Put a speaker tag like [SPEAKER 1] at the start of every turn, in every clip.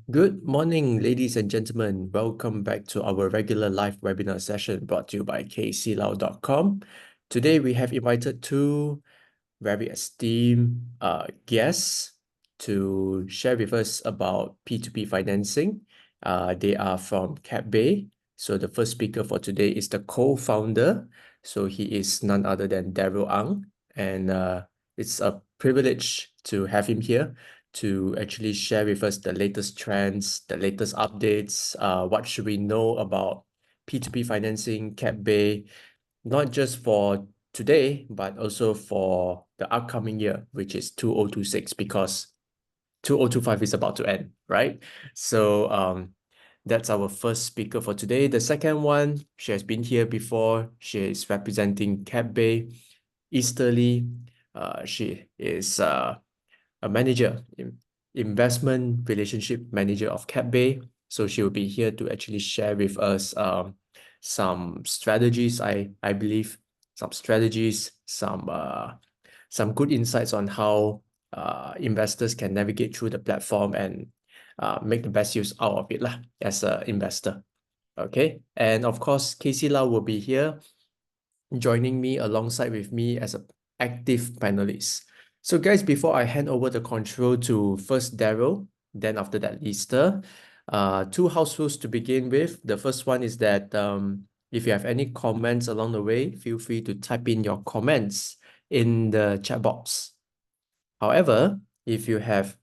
[SPEAKER 1] Good morning, ladies and gentlemen. Welcome back to our regular live webinar session brought to you by kclau.com. Today, we have invited two very esteemed guests to share with us about P2P financing. They are from CapBay. So the first speaker for today is the co-founder. So he is none other than Daryl Ang. And it's a privilege to have him here to actually share with us the latest trends, the latest updates, what should we know about P2P financing, CapBay, not just for today, but also for the upcoming year, which is 2026, because 2025 is about to end, right? So that's our first speaker for today. The second one, she has been here before. She is representing CapBay Easterly. She is a manager, investment relationship manager of CapBay. So she will be here to actually share with us some strategies, I believe, some strategies, some good insights on how investors can navigate through the platform and make the best use out of it lah, as an investor. Okay. And of course, Casey Lau will be here joining me alongside with me as an active panelist. So guys, before I hand over the control to first Daryl, then after that Lisa, two house rules to begin with. The first one is that if you have any comments along the way, feel free to type in your comments in the chat box. However, if you have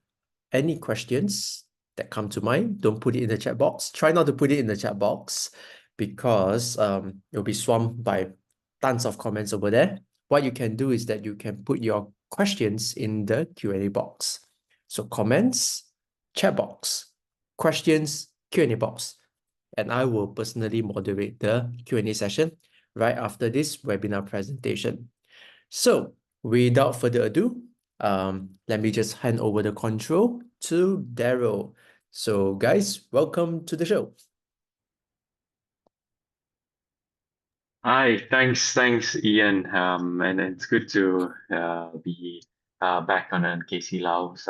[SPEAKER 1] any questions that come to mind, don't put it in the chat box. Try not to put it in the chat box because you'll be swamped by tons of comments over there. What you can do is that you can put your questions in the Q&A box. So comments, chat box, questions, Q&A box. And I will personally moderate the Q&A session right after this webinar presentation. So without further ado, let me just hand over the control to Daryl. So guys, welcome to the show.
[SPEAKER 2] Hi, thanks, Ian. And it's good to be back on Casey Lau's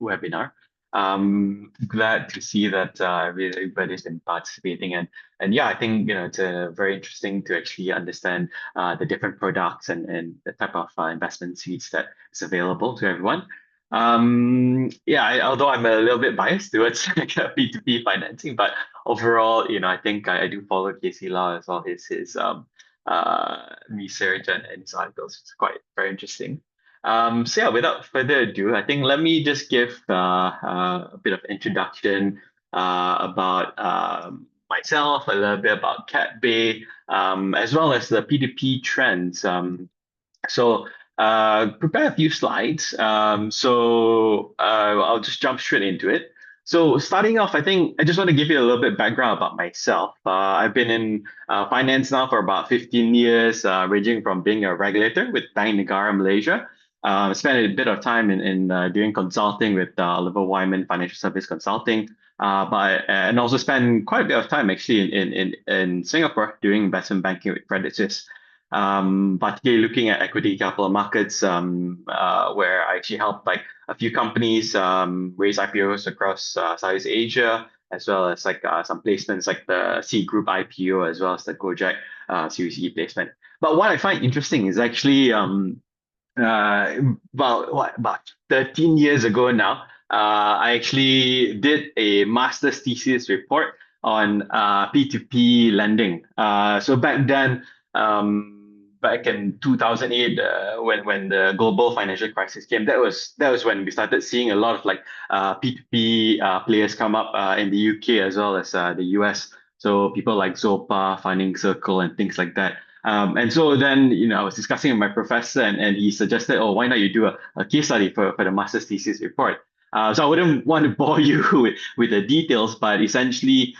[SPEAKER 2] webinar. Glad to see that everybody's been participating, and yeah, I think it's very interesting to actually understand the different products and the type of investment suites that is available to everyone. Yeah, although I'm a little bit biased towards like P2P financing, but overall, I think I do follow Casey Lau as well. His research and his articles. It's quite very interesting. So yeah, without further ado, I think let me just give a bit of introduction about myself, a little bit about CapBay, as well as the P2P trends. Prepare a few slides. I'll just jump straight into it. So starting off, I think I just want to give you a little bit background about myself. I've been in finance now for about 15 years, ranging from being a regulator with Bank Negara Malaysia. Spent a bit of time in doing consulting with Oliver Wyman Financial Service Consulting, and also spent quite a bit of time actually in Singapore doing investment banking with Credit Suisse, particularly looking at equity capital markets, where I actually helped like a few companies raise IPOs across Southeast Asia, as well as like some placements like the C Group IPO, as well as the Gojek Series E placement. But what I find interesting is actually about 13 years ago now, I actually did a master's thesis report on P2P lending. So back then, back in 2008, when the global financial crisis came, that was when we started seeing a lot of like P2P players come up in the UK as well as the US. So people like Zopa, Funding Circle, and things like that. And so then, I was discussing with my professor, and he suggested, oh, why not you do a case study for the master's thesis report? So I wouldn't want to bore you with the details, but essentially,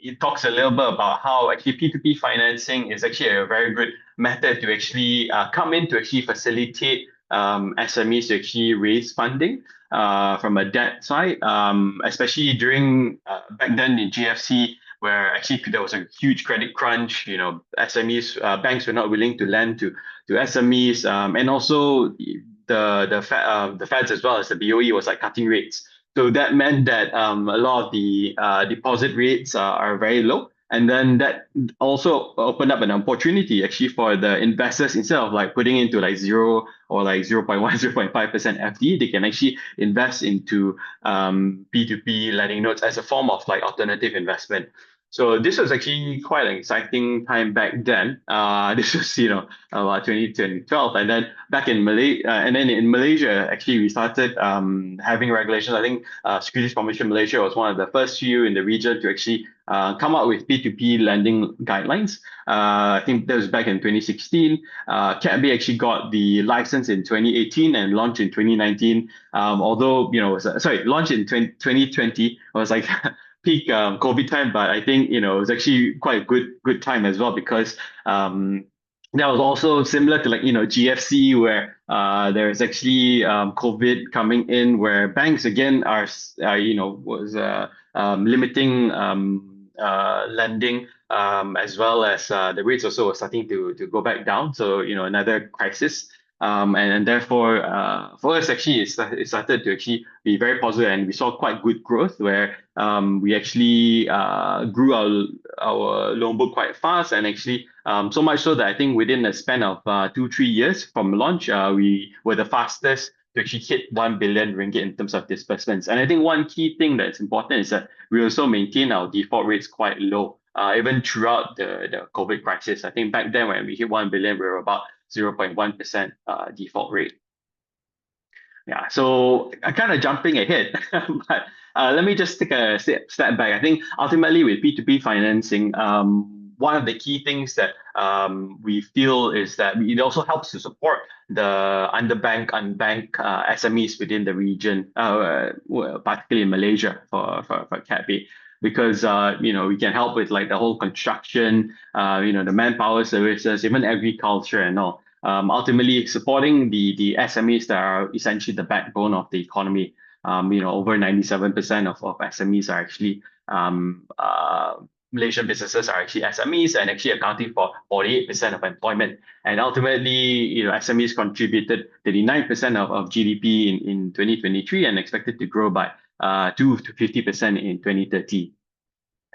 [SPEAKER 2] it talks a little bit about how actually P2P financing is actually a very good method to actually come in to actually facilitate SMEs to actually raise funding from a debt side, especially during back then in GFC, where actually there was a huge credit crunch. SMEs, banks were not willing to lend to SMEs, and also the Feds as well as the BOE was like cutting rates. So that meant that a lot of the deposit rates are very low. And then that also opened up an opportunity actually for the investors instead of like putting into like zero or like 0.1, 0.5% FD, they can actually invest into P2P lending notes as a form of like alternative investment. So this was actually quite an exciting time back then. This was, about 2012. And then back in Malaysia, actually, we started having regulations. I think Securities Commission Malaysia was one of the first few in the region to actually come up with P2P lending guidelines. I think that was back in 2016. CapBay actually got the license in 2018 and launched in 2019. Although, launched in 2020. It was like peak COVID time, but I think, it was actually quite a good time as well because that was also similar to like GFC where there's actually COVID coming in where banks again are was limiting lending as well as the rates also were starting to go back down. So another crisis. And therefore, for us, actually, it started to actually be very positive, and we saw quite good growth where we actually grew our loan book quite fast, and actually so much so that I think within a span of 2-3 years from launch, we were the fastest to actually hit 1 billion ringgit in terms of disbursements. And I think one key thing that's important is that we also maintain our default rates quite low. Even throughout the COVID crisis, I think back then when we hit 1 billion, we were about 0.1% default rate. Yeah, so I'm kind of jumping ahead, but let me just take a step back. I think ultimately with P2P financing, one of the key things that we feel is that it also helps to support the underbanked, unbanked SMEs within the region, particularly in Malaysia for CapBay. Because we can help with like the whole construction, the manpower services, even agriculture and all. Ultimately supporting the SMEs that are essentially the backbone of the economy. Over 97% of SMEs are actually Malaysian businesses are actually SMEs and actually accounting for 48% of employment. And ultimately, SMEs contributed 39% of GDP in 2023 and expected to grow by 2 to 50% in 2030.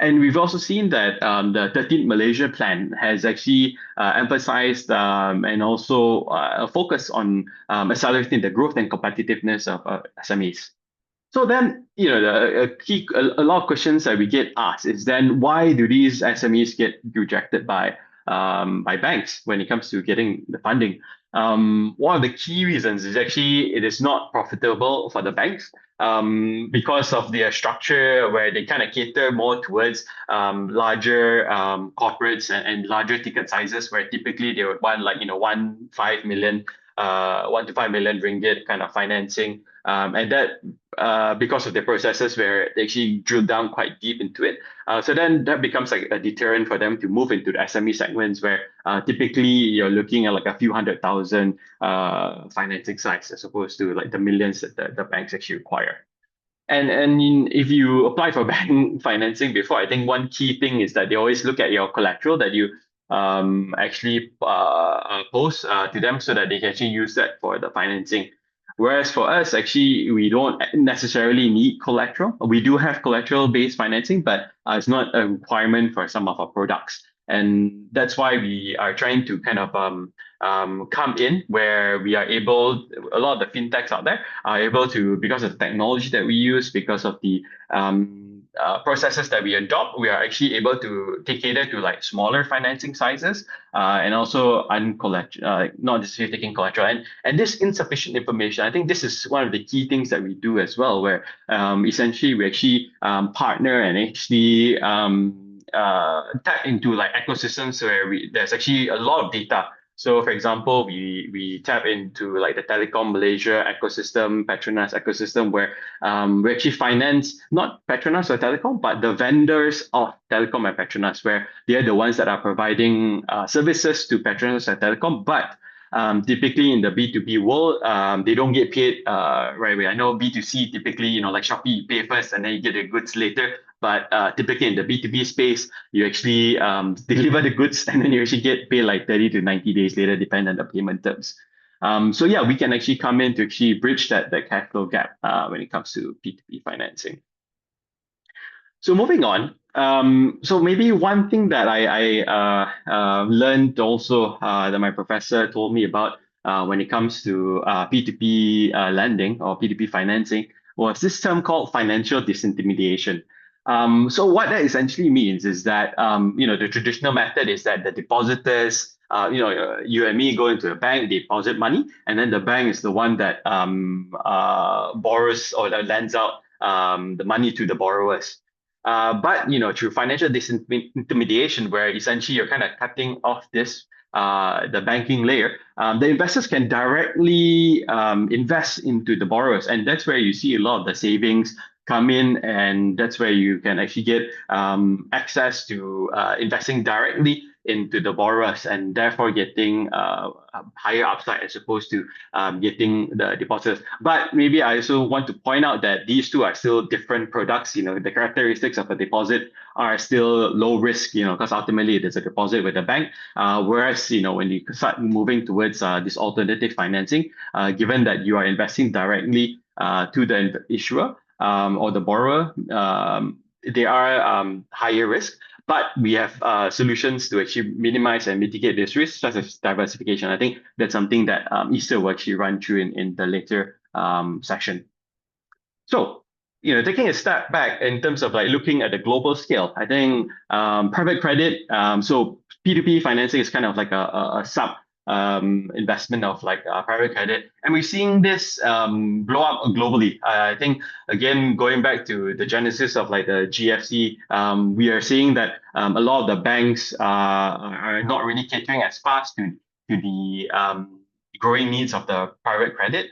[SPEAKER 2] And we've also seen that the 13th Malaysia Plan has actually emphasized and also focused on accelerating the growth and competitiveness of SMEs. So then, a lot of questions that we get asked is then why do these SMEs get rejected by banks when it comes to getting the funding? One of the key reasons is actually it is not profitable for the banks because of their structure where they kind of cater more towards larger corporates and larger ticket sizes where typically they would want like 1 to 5 million ringgit kind of financing. And that because of the processes where they actually drill down quite deep into it. So then that becomes like a deterrent for them to move into the SME segments where typically you're looking at like a few 100,000 financing size as opposed to like the millions that the banks actually require. And if you apply for bank financing before, I think one key thing is that they always look at your collateral that you actually post to them so that they can actually use that for the financing. Whereas for us, actually, we don't necessarily need collateral. We do have collateral-based financing, but it's not a requirement for some of our products. And that's why we are trying to kind of come in where we are able, a lot of the fintechs out there are able to, because of the technology that we use, because of the processes that we adopt, we are actually able to take cater to like smaller financing sizes and also not necessarily taking collateral. And this insufficient information, I think this is one of the key things that we do as well, where essentially we actually partner and actually tap into like ecosystems where there's actually a lot of data. So for example, we tap into like the Telecom Malaysia ecosystem, Petronas ecosystem, where we actually finance not Petronas or Telecom, but the vendors of Telecom and Petronas, where they're the ones that are providing services to Petronas and Telecom. But typically in the B2B world, they don't get paid right away. I know B2C typically, like Shopee, you pay first and then you get the goods later. But typically in the B2B space, you actually deliver the goods and then you actually get paid like 30 to 90 days later, depending on the payment terms. So yeah, we can actually come in to actually bridge that cash flow gap when it comes to P2P financing. So moving on, so maybe one thing that I learned also that my professor told me about when it comes to P2P lending or P2P financing was this term called financial disintermediation. So what that essentially means is that the traditional method is that the depositors, you and me go into a bank, deposit money, and then the bank is the one that borrows or lends out the money to the borrowers. But through financial disintermediation, where essentially you're kind of cutting off this the banking layer, the investors can directly invest into the borrowers, and that's where you see a lot of the savings come in, and that's where you can actually get access to investing directly into the borrowers, and therefore getting a higher upside as opposed to getting the deposits. But maybe I also want to point out that these two are still different products. The characteristics of a deposit are still low risk, because ultimately it is a deposit with a bank. Whereas, when you start moving towards this alternative financing, given that you are investing directly to the issuer or the borrower, they are higher risk. But we have solutions to actually minimize and mitigate this risk, such as diversification. I think that's something that Easter will actually run through in the later section. So, taking a step back in terms of like looking at the global scale, I think private credit, so P2P financing is kind of like a sub investment of like private credit. And we're seeing this blow up globally. I think, again, going back to the genesis of like the GFC, we are seeing that a lot of the banks are not really catering as fast to the growing needs of the private credit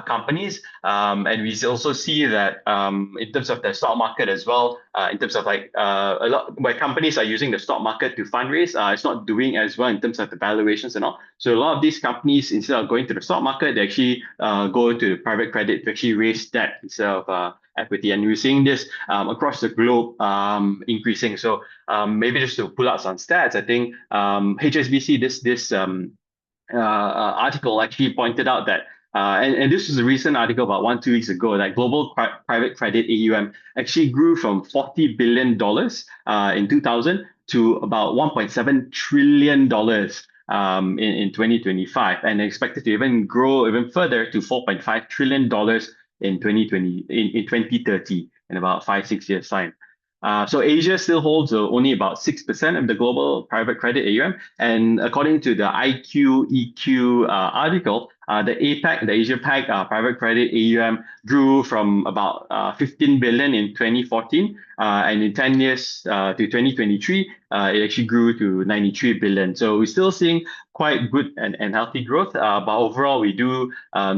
[SPEAKER 2] companies. And we also see that in terms of the stock market as well, in terms of like a lot where companies are using the stock market to fundraise, it's not doing as well in terms of the valuations and all. So a lot of these companies, instead of going to the stock market, they actually go to the private credit to actually raise debt instead of equity. And we're seeing this across the globe increasing. So maybe just to pull out some stats, I think HSBC, this article actually pointed out that, and this was a recent article about 2 weeks ago, that global private credit AUM actually grew from $40 billion in 2000 to about $1.7 trillion in 2025, and expected to even grow even further to $4.5 trillion in 2030, in about 5-6 years time. So Asia still holds only about 6% of the global private credit AUM. And according to the IQ-EQ article, the Asia Pac private credit AUM grew from about 15 billion in 2014, and in 10 years to 2023, it actually grew to 93 billion. So we're still seeing quite good and healthy growth, but overall we do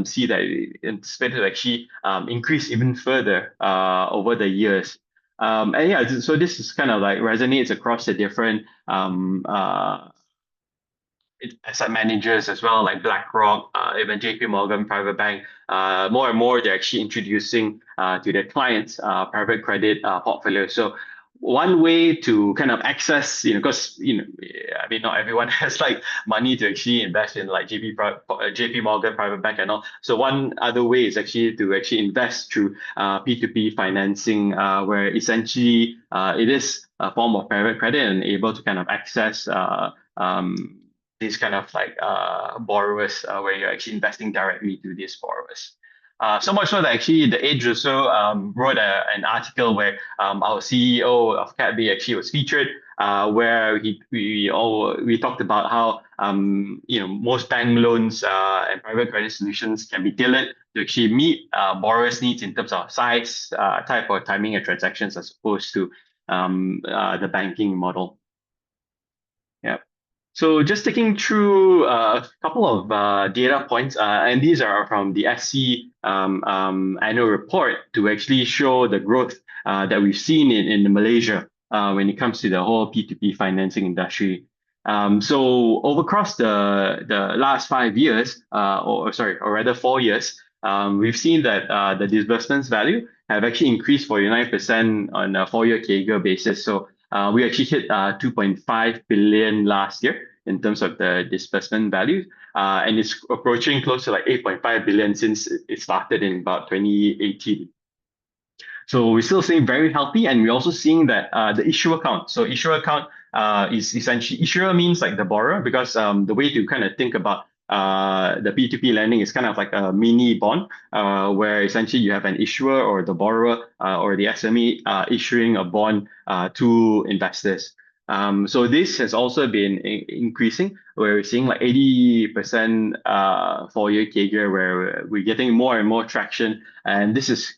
[SPEAKER 2] see that it's anticipated to actually increase even further over the years. And yeah, so this is kind of like resonates across the different asset managers as well, like BlackRock, even JP Morgan Private Bank. More and more, they're actually introducing to their clients private credit portfolio. So one way to kind of access, because I mean, not everyone has like money to actually invest in like JP Morgan Private Bank and all. So one other way is actually to actually invest through P2P financing, where essentially it is a form of private credit and able to kind of access these kind of like borrowers, where you're actually investing directly to these borrowers. So much so that actually the Age also wrote an article where our CEO of CapBay actually was featured, where we talked about how most bank loans and private credit solutions can be tailored to actually meet borrowers' needs in terms of size, type, or timing of transactions, as opposed to the banking model. Yeah. So just taking through a couple of data points, and these are from the SC annual report, to actually show the growth that we've seen in Malaysia when it comes to the whole P2P financing industry. So over across the last 5 years, or rather 4 years, we've seen that the disbursements value have actually increased 49% on a 4-year CAGR basis. So we actually hit 2.5 billion last year. in terms of the disbursement value, and it's approaching close to like 8.5 billion since it started in about 2018. So we're still seeing very healthy, and we're also seeing that the issuer count. So issuer account is essentially issuer means like the borrower, because the way to kind of think about the P2P lending is kind of like a mini bond, where essentially you have an issuer or the borrower or the SME issuing a bond to investors. So this has also been increasing, where we're seeing like 80% 4-year CAGR, where we're getting more and more traction, and this is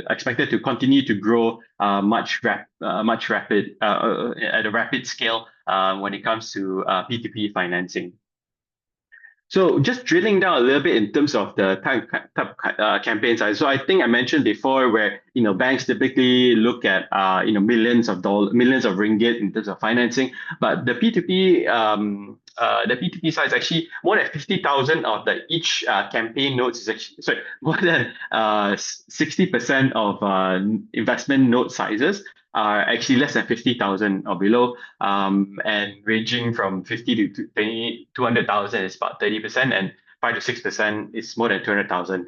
[SPEAKER 2] expected to continue to grow much rapid at a rapid scale when it comes to P2P financing. So just drilling down a little bit in terms of the type campaign size. So I think I mentioned before where banks typically look at millions of ringgit in terms of financing, but the P2P size actually more than 50,000 of the each campaign notes is actually sorry more than 60% of investment note sizes are actually less than 50,000 or below, and ranging from 50 to 200,000 is about 30%, and 5 to 6% is more than 200,000.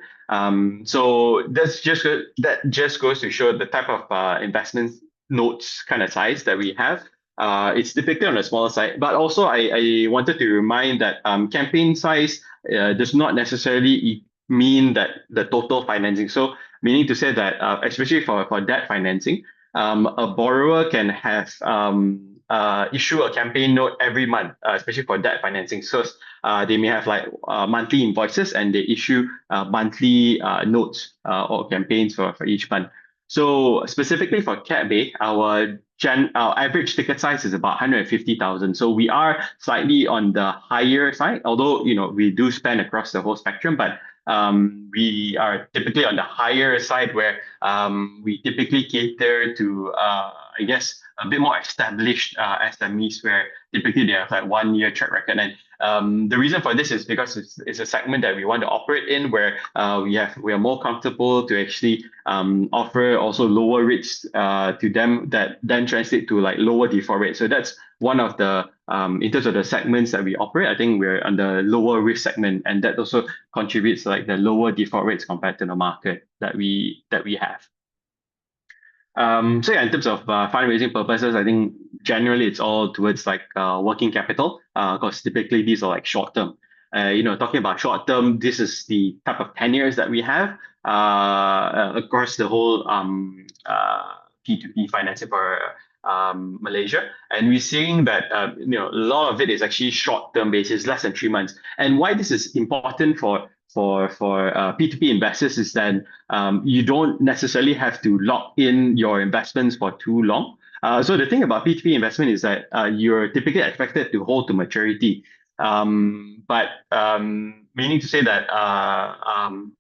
[SPEAKER 2] So that just goes to show the type of investment notes kind of size that we have. It's typically on the smaller side, but also I wanted to remind that campaign size does not necessarily mean that the total financing. So meaning to say that especially for debt financing, a borrower can have issue a campaign note every month, especially for debt financing. So they may have like monthly invoices, and they issue monthly notes or campaigns for each month. So specifically for CapBay, our average ticket size is about 150,000. So we are slightly on the higher side, although we do spend across the whole spectrum, but we are typically on the higher side, where we typically cater to I guess a bit more established SMEs, where typically they have like 1 year track record. And the reason for this is because it's a segment that we want to operate in, where we are more comfortable to actually offer also lower rates to them, that then translate to like lower default rates. So that's one of the in terms of the segments that we operate, I think we're on the lower risk segment, and that also contributes to like the lower default rates compared to the market that we have. So yeah, in terms of fundraising purposes, I think generally it's all towards like working capital, because typically these are like short term. Talking about short term, this is the type of tenures that we have across the whole P2P financing for Malaysia, and we're seeing that a lot of it is actually short term basis, less than 3 months. And why this is important for P2P investors is that you don't necessarily have to lock in your investments for too long. So the thing about P2P investment is that you're typically expected to hold to maturity. But meaning to say that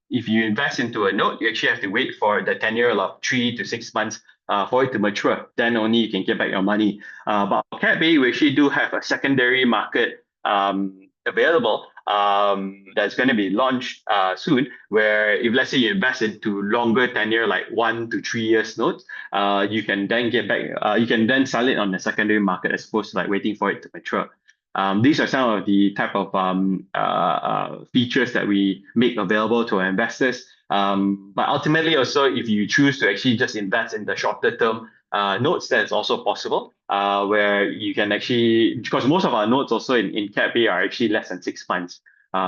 [SPEAKER 2] if you invest into a note, you actually have to wait for the tenure of 3 to 6 months for it to mature. Then only you can get back your money. But for CapBay, we actually do have a secondary market available that's going to be launched soon, where if let's say you invest into longer tenure, like 1 to 3 years notes, you can then get back, you can then sell it on the secondary market as opposed to like waiting for it to mature. These are some of the type of features that we make available to our investors. But ultimately also, if you choose to actually just invest in the shorter term notes, that's also possible, where you can actually, because most of our notes also in CapBay are actually less than 6 months.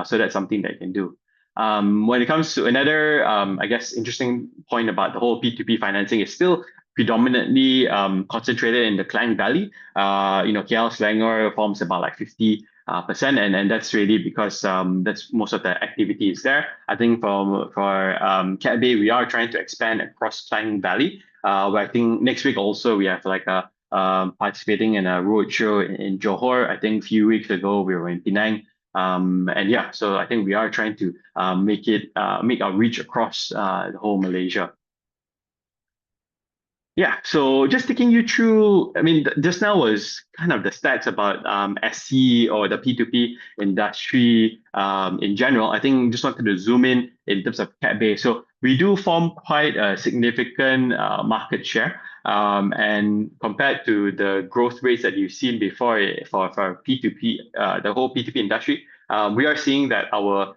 [SPEAKER 2] So that's something that you can do. When it comes to another, I guess, interesting point about the whole P2P financing is still predominantly concentrated in the Klang Valley. KL Selangor forms about like 50%, and that's really because that's most of the activity is there. I think for CapBay, we are trying to expand across Klang Valley. Where I think next week also we have like a participating in a roadshow in Johor. I think a few weeks ago we were in Penang. And yeah, so I think we are trying to make our reach across the whole Malaysia. Yeah, so just taking you through, I mean, just now was kind of the stats about SC or the P2P industry in general. I think just wanted to zoom in terms of CapBay. So we do form quite a significant market share. And compared to the growth rates that you've seen before for P2P, the whole P2P industry, we are seeing that our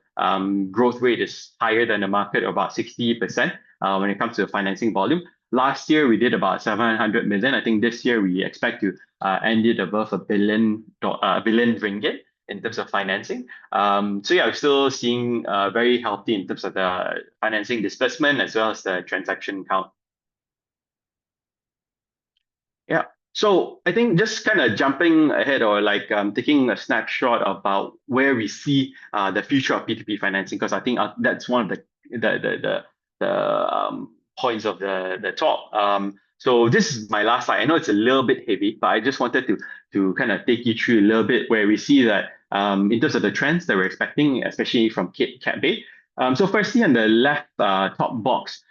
[SPEAKER 2] growth rate is higher than the market, about 60% when it comes to financing volume. Last year, we did about 700 million. I think this year we expect to end it above a billion ringgit in terms of financing. So yeah, we're still seeing very healthy in terms of the financing disbursement as well as the transaction count. Yeah. So I think just kind of jumping ahead or like taking a snapshot about where we see the future of P2P financing, because I think that's one of the points of the talk. So this is my last slide. I know it's a little bit heavy, but I just wanted to kind of take you through a little bit where we see that in terms of the trends that we're expecting, especially from CapBay. So firstly, on the left top box,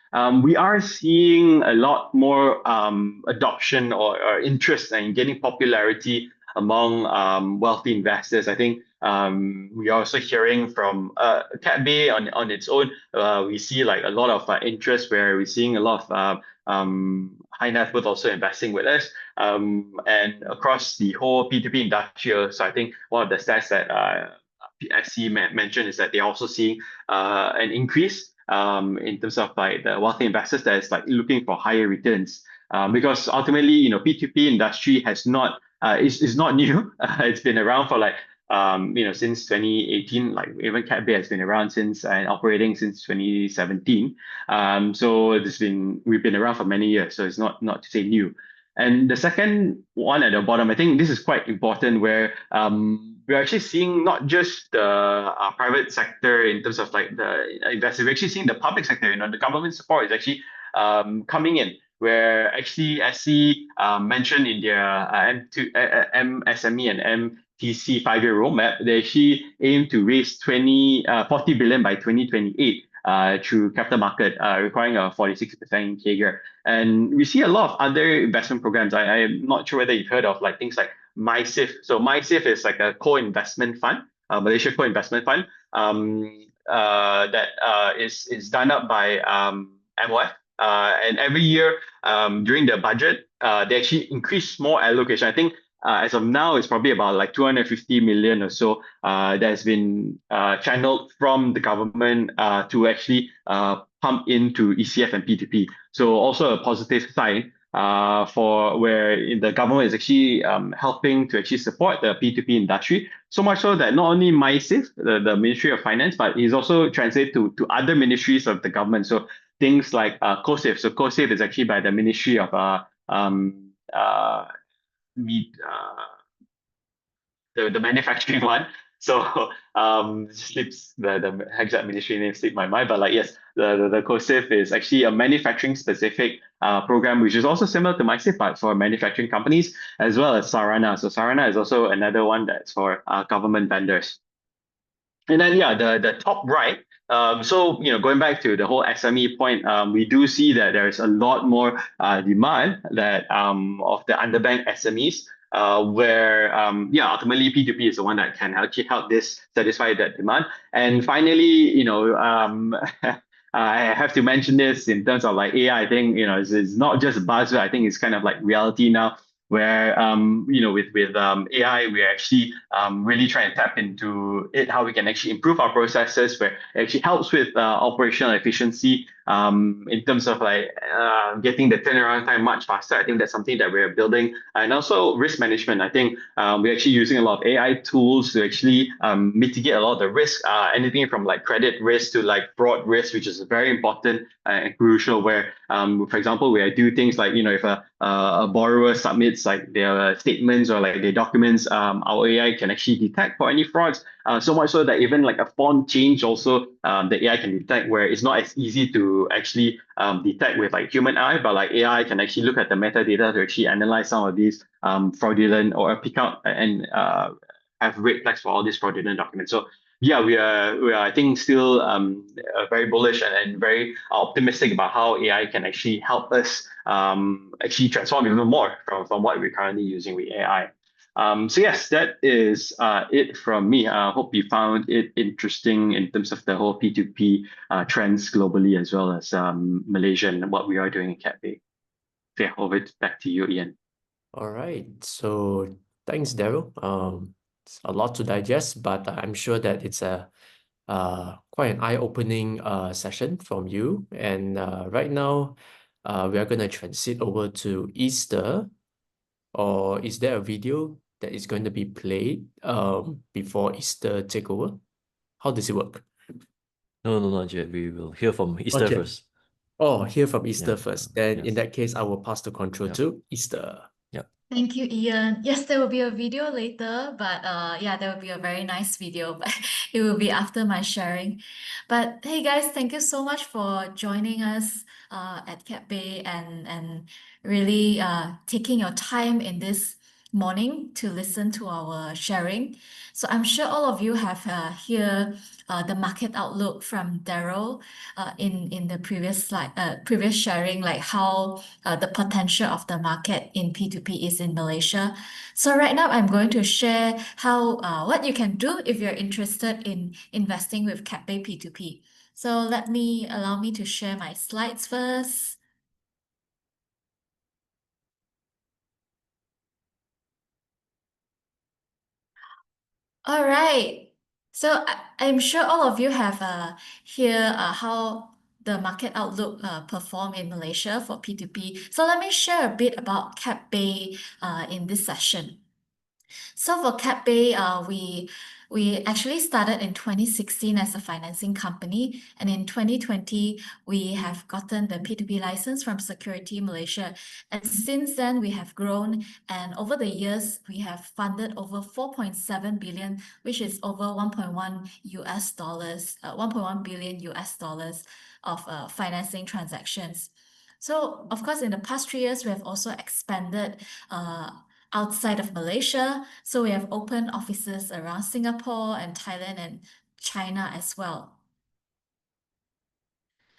[SPEAKER 2] we are seeing a lot more adoption or interest in getting popularity among wealthy investors. I think we are also hearing from CapBay on its own. We see like a lot of interest where we're seeing a lot of high net worth also investing with us, and across the whole P2P industry. So I think one of the stats that SC mentioned is that they're also seeing an increase in terms of like the wealthy investors that is like looking for higher returns. Because ultimately, P2P industry has not is not new. It's been around for like since 2018. Like even CapBay has been around since and operating since 2017. So we've been around for many years. So it's not to say new. And the second one at the bottom, I think this is quite important, where we're actually seeing not just the private sector in terms of like the investors, we're actually seeing the public sector. The government support is actually coming in, where actually SC mentioned in their MSME and MTC 5-year roadmap, they actually aim to raise 40 billion by 2028 through capital market, requiring a 46% CAGR. And we see a lot of other investment programs. I am not sure whether you've heard of like things like MySIF. So MySIF is like a co-investment fund, Malaysia co-investment fund, that is done up by MOF. And every year during the budget, they actually increase more allocation. I think as of now, it's probably about like 250 million or so that has been channeled from the government to actually pump into ECF and P2P. So also a positive sign for where the government is actually helping to actually support the P2P industry. So much so that not only MySIF, the Ministry of Finance, but it's also translated to other ministries of the government. So things like COSIF. So COSIF is actually by the Ministry of the manufacturing one. So slips the exact ministry name slip my mind, but like yes, the COSIF is actually a manufacturing specific program, which is also similar to MySIF, but for manufacturing companies, as well as Sarana. So Sarana is also another one that's for government vendors. And then yeah, the top right. So going back to the whole SME point, we do see that there is a lot more demand that of the underbanked SMEs, where ultimately P2P is the one that can actually help this satisfy that demand. And finally, I have to mention this in terms of like AI. I think it's not just a buzzword. I think it's kind of like reality now, where with AI, we're actually really trying to tap into it, how we can actually improve our processes, where it actually helps with operational efficiency in terms of like getting the turnaround time much faster. I think that's something that we're building. And also risk management. I think we're actually using a lot of AI tools to actually mitigate a lot of the risk, anything from like credit risk to like fraud risk, which is very important and crucial, where for example, we do things like, if a borrower submits like their statements or like their documents, our AI can actually detect for any frauds. So much so that even like a font change also, the AI can detect, where it's not as easy to actually detect with like human eye, but like AI can actually look at the metadata to actually analyze some of these fraudulent or pick out and have red flags for all these fraudulent documents. So yeah, we are I think still very bullish and very optimistic about how AI can actually help us actually transform even more from what we're currently using with AI. So yes, that is it from me. I hope you found it interesting in terms of the whole P2P trends globally, as well as Malaysia and what we are doing in CapBay. So yeah, back to you, Ian.
[SPEAKER 1] All right. So thanks, Daryl. It's a lot to digest, but I'm sure that it's a quite an eye-opening session from you. And right now, we are gonna transit over to Easter. Or is there a video that is going to be played before Easter takeover? How does it work?
[SPEAKER 3] No, not yet. We will hear from Easter
[SPEAKER 1] Not yet.
[SPEAKER 3] first.
[SPEAKER 1] Oh, hear from Easter
[SPEAKER 3] Yeah.
[SPEAKER 1] first. Then in
[SPEAKER 3] Yes.
[SPEAKER 1] that case, I will pass the control
[SPEAKER 3] Yep.
[SPEAKER 1] to Easter.
[SPEAKER 3] Yep.
[SPEAKER 4] Thank you, Ian. Yes, there will be a video later, but yeah, there will be a very nice video, but it will be after my sharing. But hey guys, thank you so much for joining us at CapBay and really taking your time in this morning to listen to our sharing. So I'm sure all of you have hear the market outlook from Daryl in the previous slide, previous sharing, like how the potential of the market in P2P is in Malaysia. So right now, I'm going to share how what you can do if you're interested in investing with CapBay P2P. So allow me to share my slides first. All right. So I'm sure all of you have hear how the market outlook perform in Malaysia for P2P. So let me share a bit about CapBay in this session. So for CapBay, we actually started in 2016 as a financing company, and in 2020 we have gotten the P2P license from Security Malaysia. And since then we have grown, and over the years we have funded over 4.7 billion, which is over 1.1 US dollars, 1.1 billion US dollars of financing transactions. So of course, in the past 3 years, we have also expanded outside of Malaysia. So we have opened offices around Singapore and Thailand and China as well.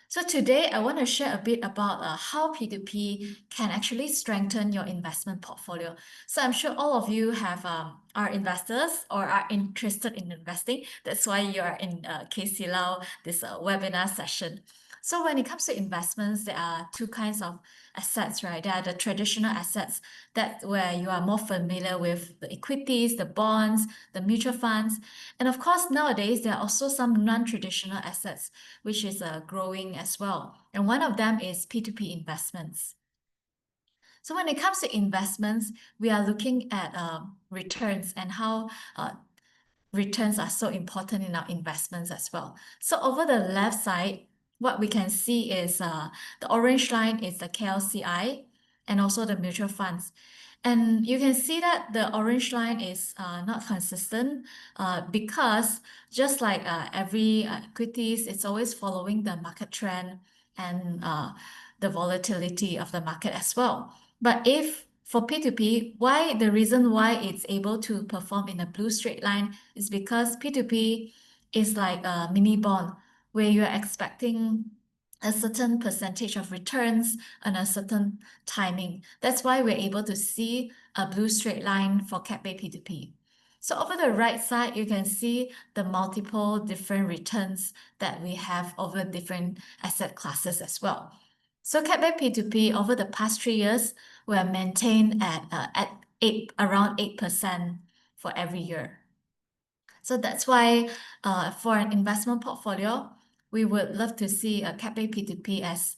[SPEAKER 4] So today I want to share a bit about how P2P can actually strengthen your investment portfolio. So I'm sure all of you have are investors or are interested in investing. That's why you are in KC Lau, this webinar session. So when it comes to investments, there are two kinds of assets, right? There are the traditional assets that where you are more familiar with the equities, the bonds, the mutual funds. And of course, nowadays, there are also some non-traditional assets, which is growing as well. And one of them is P2P investments. So when it comes to investments, we are looking at returns and how returns are so important in our investments as well. So over the left side, what we can see is the orange line is the KLCI and also the mutual funds. And you can see that the orange line is not consistent because just like every equities, it's always following the market trend and the volatility of the market as well. But if for P2P, the reason why it's able to perform in a blue straight line is because P2P is like a mini bond where you're expecting a certain percentage of returns on a certain timing. That's why we're able to see a blue straight line for CapBay P2P. So over the right side, you can see the multiple different returns that we have over different asset classes as well. So CapBay P2P over the past 3 years were maintained at around 8% for every year. So that's why for an investment portfolio, we would love to see a CapBay P2P as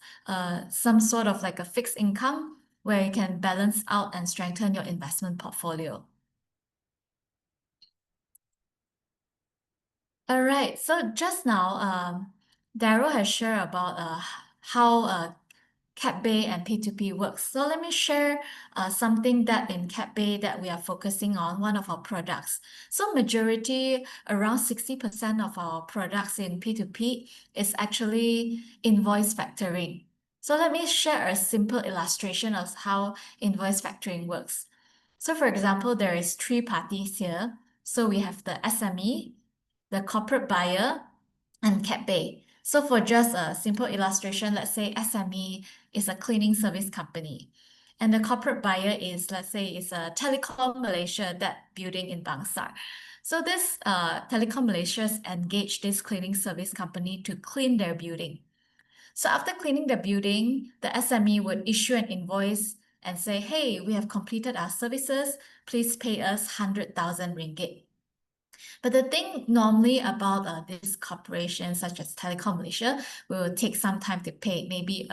[SPEAKER 4] some sort of like a fixed income where you can balance out and strengthen your investment portfolio. All right, so just now, Daryl has shared about how CapBay and P2P works. So let me share something that in CapBay that we are focusing on, one of our products. So majority, around 60% of our products in P2P is actually invoice factoring. So let me share a simple illustration of how invoice factoring works. So for example, there is 3 parties here. So we have the SME, the corporate buyer, and CapBay. So for just a simple illustration, let's say SME is a cleaning service company. And the corporate buyer is, let's say, is a Telecom Malaysia, that building in Bangsar. So this Telecom Malaysia engaged this cleaning service company to clean their building. So after cleaning the building, the SME would issue an invoice and say, hey, we have completed our services. Please pay us 100,000 ringgit. But the thing normally about these corporations such as Telecom Malaysia will take some time to pay, maybe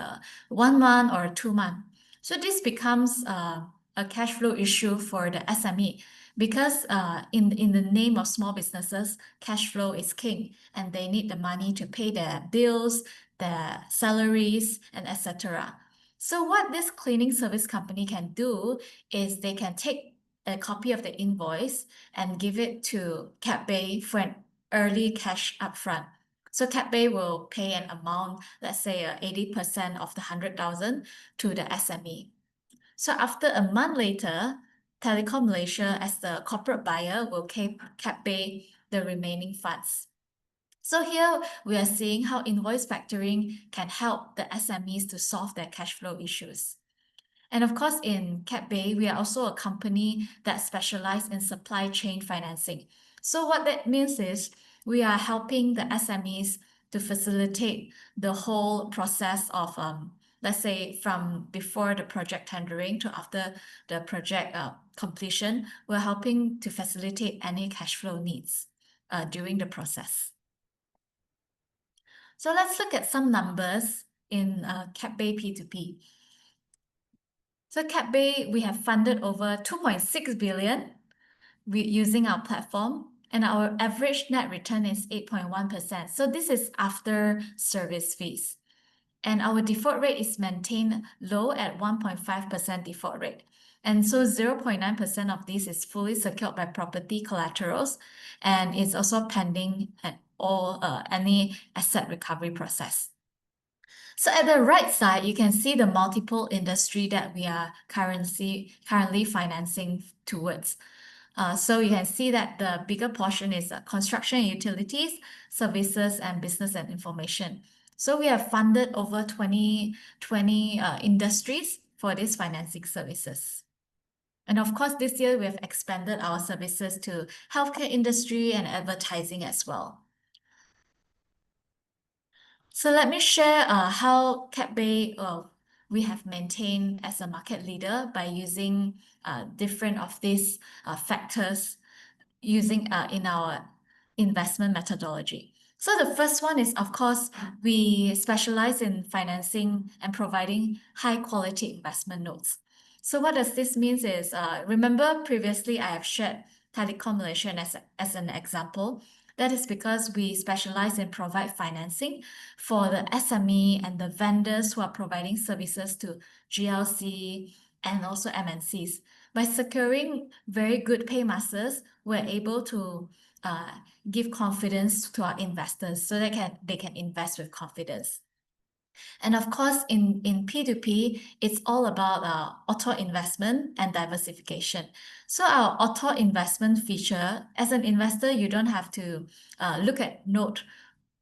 [SPEAKER 4] 1 month or 2 months. So this becomes a cash flow issue for the SME because in the name of small businesses, cash flow is king and they need the money to pay their bills, their salaries, and etc. So what this cleaning service company can do is they can take a copy of the invoice and give it to CapBay for an early cash upfront. So CapBay will pay an amount, let's say 80% of the 100,000 to the SME. So after a month later, Telecom Malaysia as the corporate buyer will pay CapBay the remaining funds. So here we are seeing how invoice factoring can help the SMEs to solve their cash flow issues. And of course, in CapBay, we are also a company that specializes in supply chain financing. So what that means is we are helping the SMEs to facilitate the whole process of, let's say, from before the project tendering to after the project completion. We're helping to facilitate any cash flow needs during the process. So let's look at some numbers in CapBay P2P. So CapBay, we have funded over 2.6 billion using our platform, and our average net return is 8.1%. So this is after service fees. And our default rate is maintained low at 1.5% default rate. And so 0.9% of this is fully secured by property collaterals, and it's also pending at all any asset recovery process. So at the right side, you can see the multiple industry that we are currently financing towards. So you can see that the bigger portion is construction and utilities, services, and business and information. So we have funded over 20 industries for these financing services. And of course, this year we have expanded our services to healthcare industry and advertising as well. So let me share how CapBay we have maintained as a market leader by using different of these factors using in our investment methodology. So the first one is, of course, we specialize in financing and providing high quality investment notes. So what does this mean is, remember previously I have shared Telecom Malaysia as an example. That is because we specialize in provide financing for the SME and the vendors who are providing services to GLC and also MNCs. By securing very good paymasters, we're able to give confidence to our investors so they can invest with confidence. And of course, in P2P, it's all about auto investment and diversification. So our auto investment feature, as an investor, you don't have to look at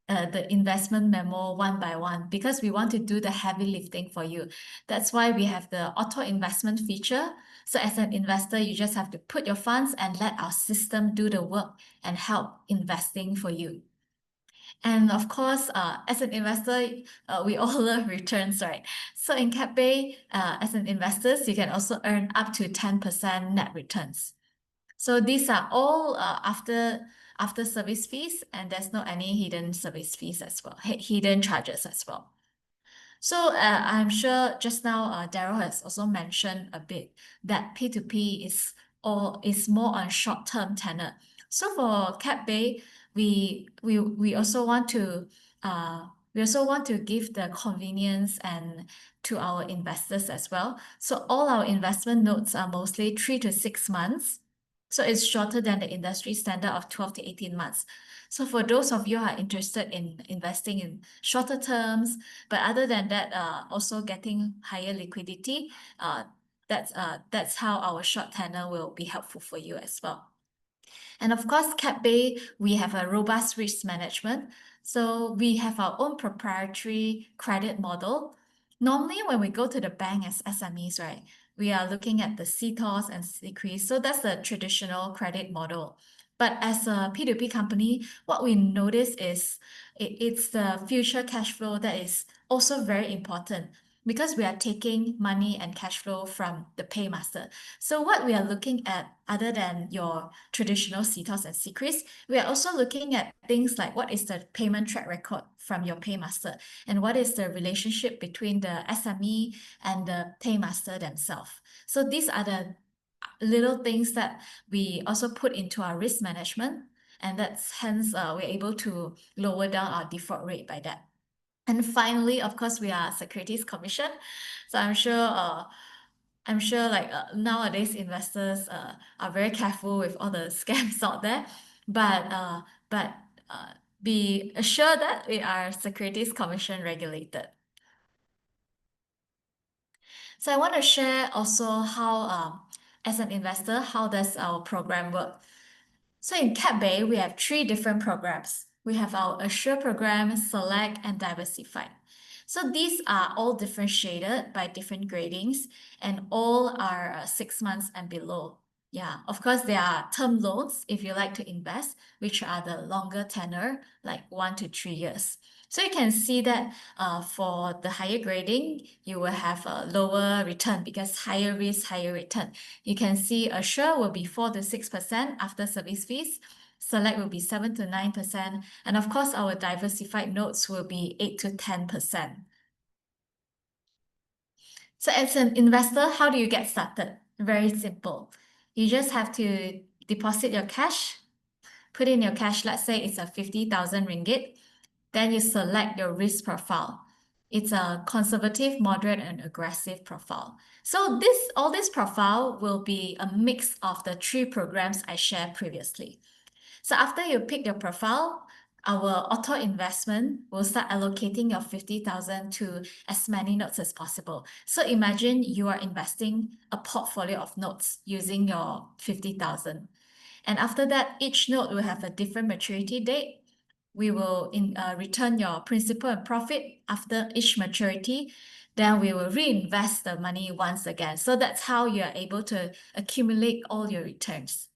[SPEAKER 4] the investment memo one by one because we want to do the heavy lifting for you. That's why we have the auto investment feature. So as an investor, you just have to put your funds and let our system do the work and help investing for you. And of course, as an investor, we all love returns, right? So in CapBay, as an investor, you can also earn up to 10% net returns. So these are all after service fees, and there's no any hidden service fees as well, hidden charges as well. So I'm sure just now Daryl has also mentioned a bit that P2P is more on short-term tenor. So for CapBay, we also want to give the convenience and to our investors as well. So all our investment notes are mostly 3 to 6 months. So it's shorter than the industry standard of 12 to 18 months. So for those of you who are interested in investing in shorter terms, but other than that, also getting higher liquidity, that's how our short tenor will be helpful for you as well. And of course, CapBay, we have a robust risk management. So we have our own proprietary credit model. Normally, when we go to the bank as SMEs, right, we are looking at the CTOS and CCRIs. So that's the traditional credit model. But as a P2P company, what we notice is it's the future cash flow that is also very important because we are taking money and cash flow from the paymaster. So what we are looking at, other than your traditional CTOS and secrets, we are also looking at things like what is the payment track record from your paymaster and what is the relationship between the SME and the paymaster themselves. So these are the little things that we also put into our risk management, and that's hence we're able to lower down our default rate by that. And finally, of course, we are Securities Commission. So I'm sure like nowadays investors are very careful with all the scams out there, but be assured that we are Securities Commission regulated. So I want to share also how, as an investor, how does our program work? So in CapBay, we have 3 different programs. We have our Assure program, Select, and Diversified. So these are all differentiated by different gradings, and all are 6 months and below. Yeah, of course, there are term loans if you like to invest, which are the longer tenor, like 1 to 3 years. So you can see that for the higher grading, you will have a lower return because higher risk, higher return. You can see Assure will be 4 to 6% after service fees. Select will be 7 to 9%. And of course, our diversified notes will be 8 to 10%. So as an investor, how do you get started? Very simple. You just have to deposit your cash, put in your cash, let's say it's a 50,000 ringgit. Then you select your risk profile. It's a conservative, moderate, and aggressive profile. So all this profile will be a mix of the 3 programs I shared previously. So after you pick your profile, our auto investment will start allocating your 50,000 to as many notes as possible. So imagine you are investing a portfolio of notes using your 50,000. And after that, each note will have a different maturity date. We will return your principal and profit after each maturity. Then we will reinvest the money once again. So that's how you are able to accumulate all your returns.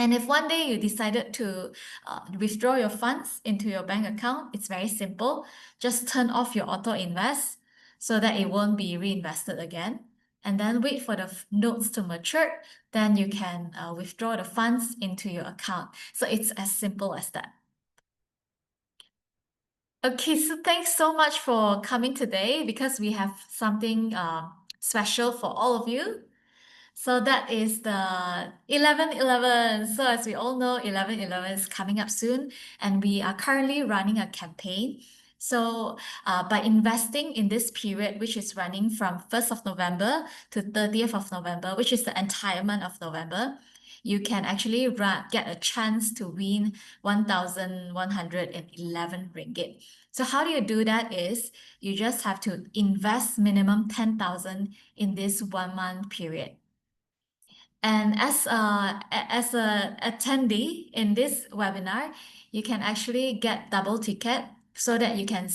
[SPEAKER 4] And if one day you decided to withdraw your funds into your bank account, it's very simple. Just turn off your auto invest so that it won't be reinvested again. And then wait for the notes to mature. Then you can withdraw the funds into your account. So it's as simple as that. Okay, so thanks so much for coming today because we have something special for all of you. So that is the 11/11. So as we all know, 11/11 is coming up soon, and we are currently running a campaign. So by investing in this period, which is running from 1st of November to 30th of November, which is the entire month of November, you can actually get a chance to win 1,111 ringgit. So how do you do that is you just have to invest minimum 10,000 in this 1 month period. And as a attendee in this webinar, you can actually get double ticket so that you can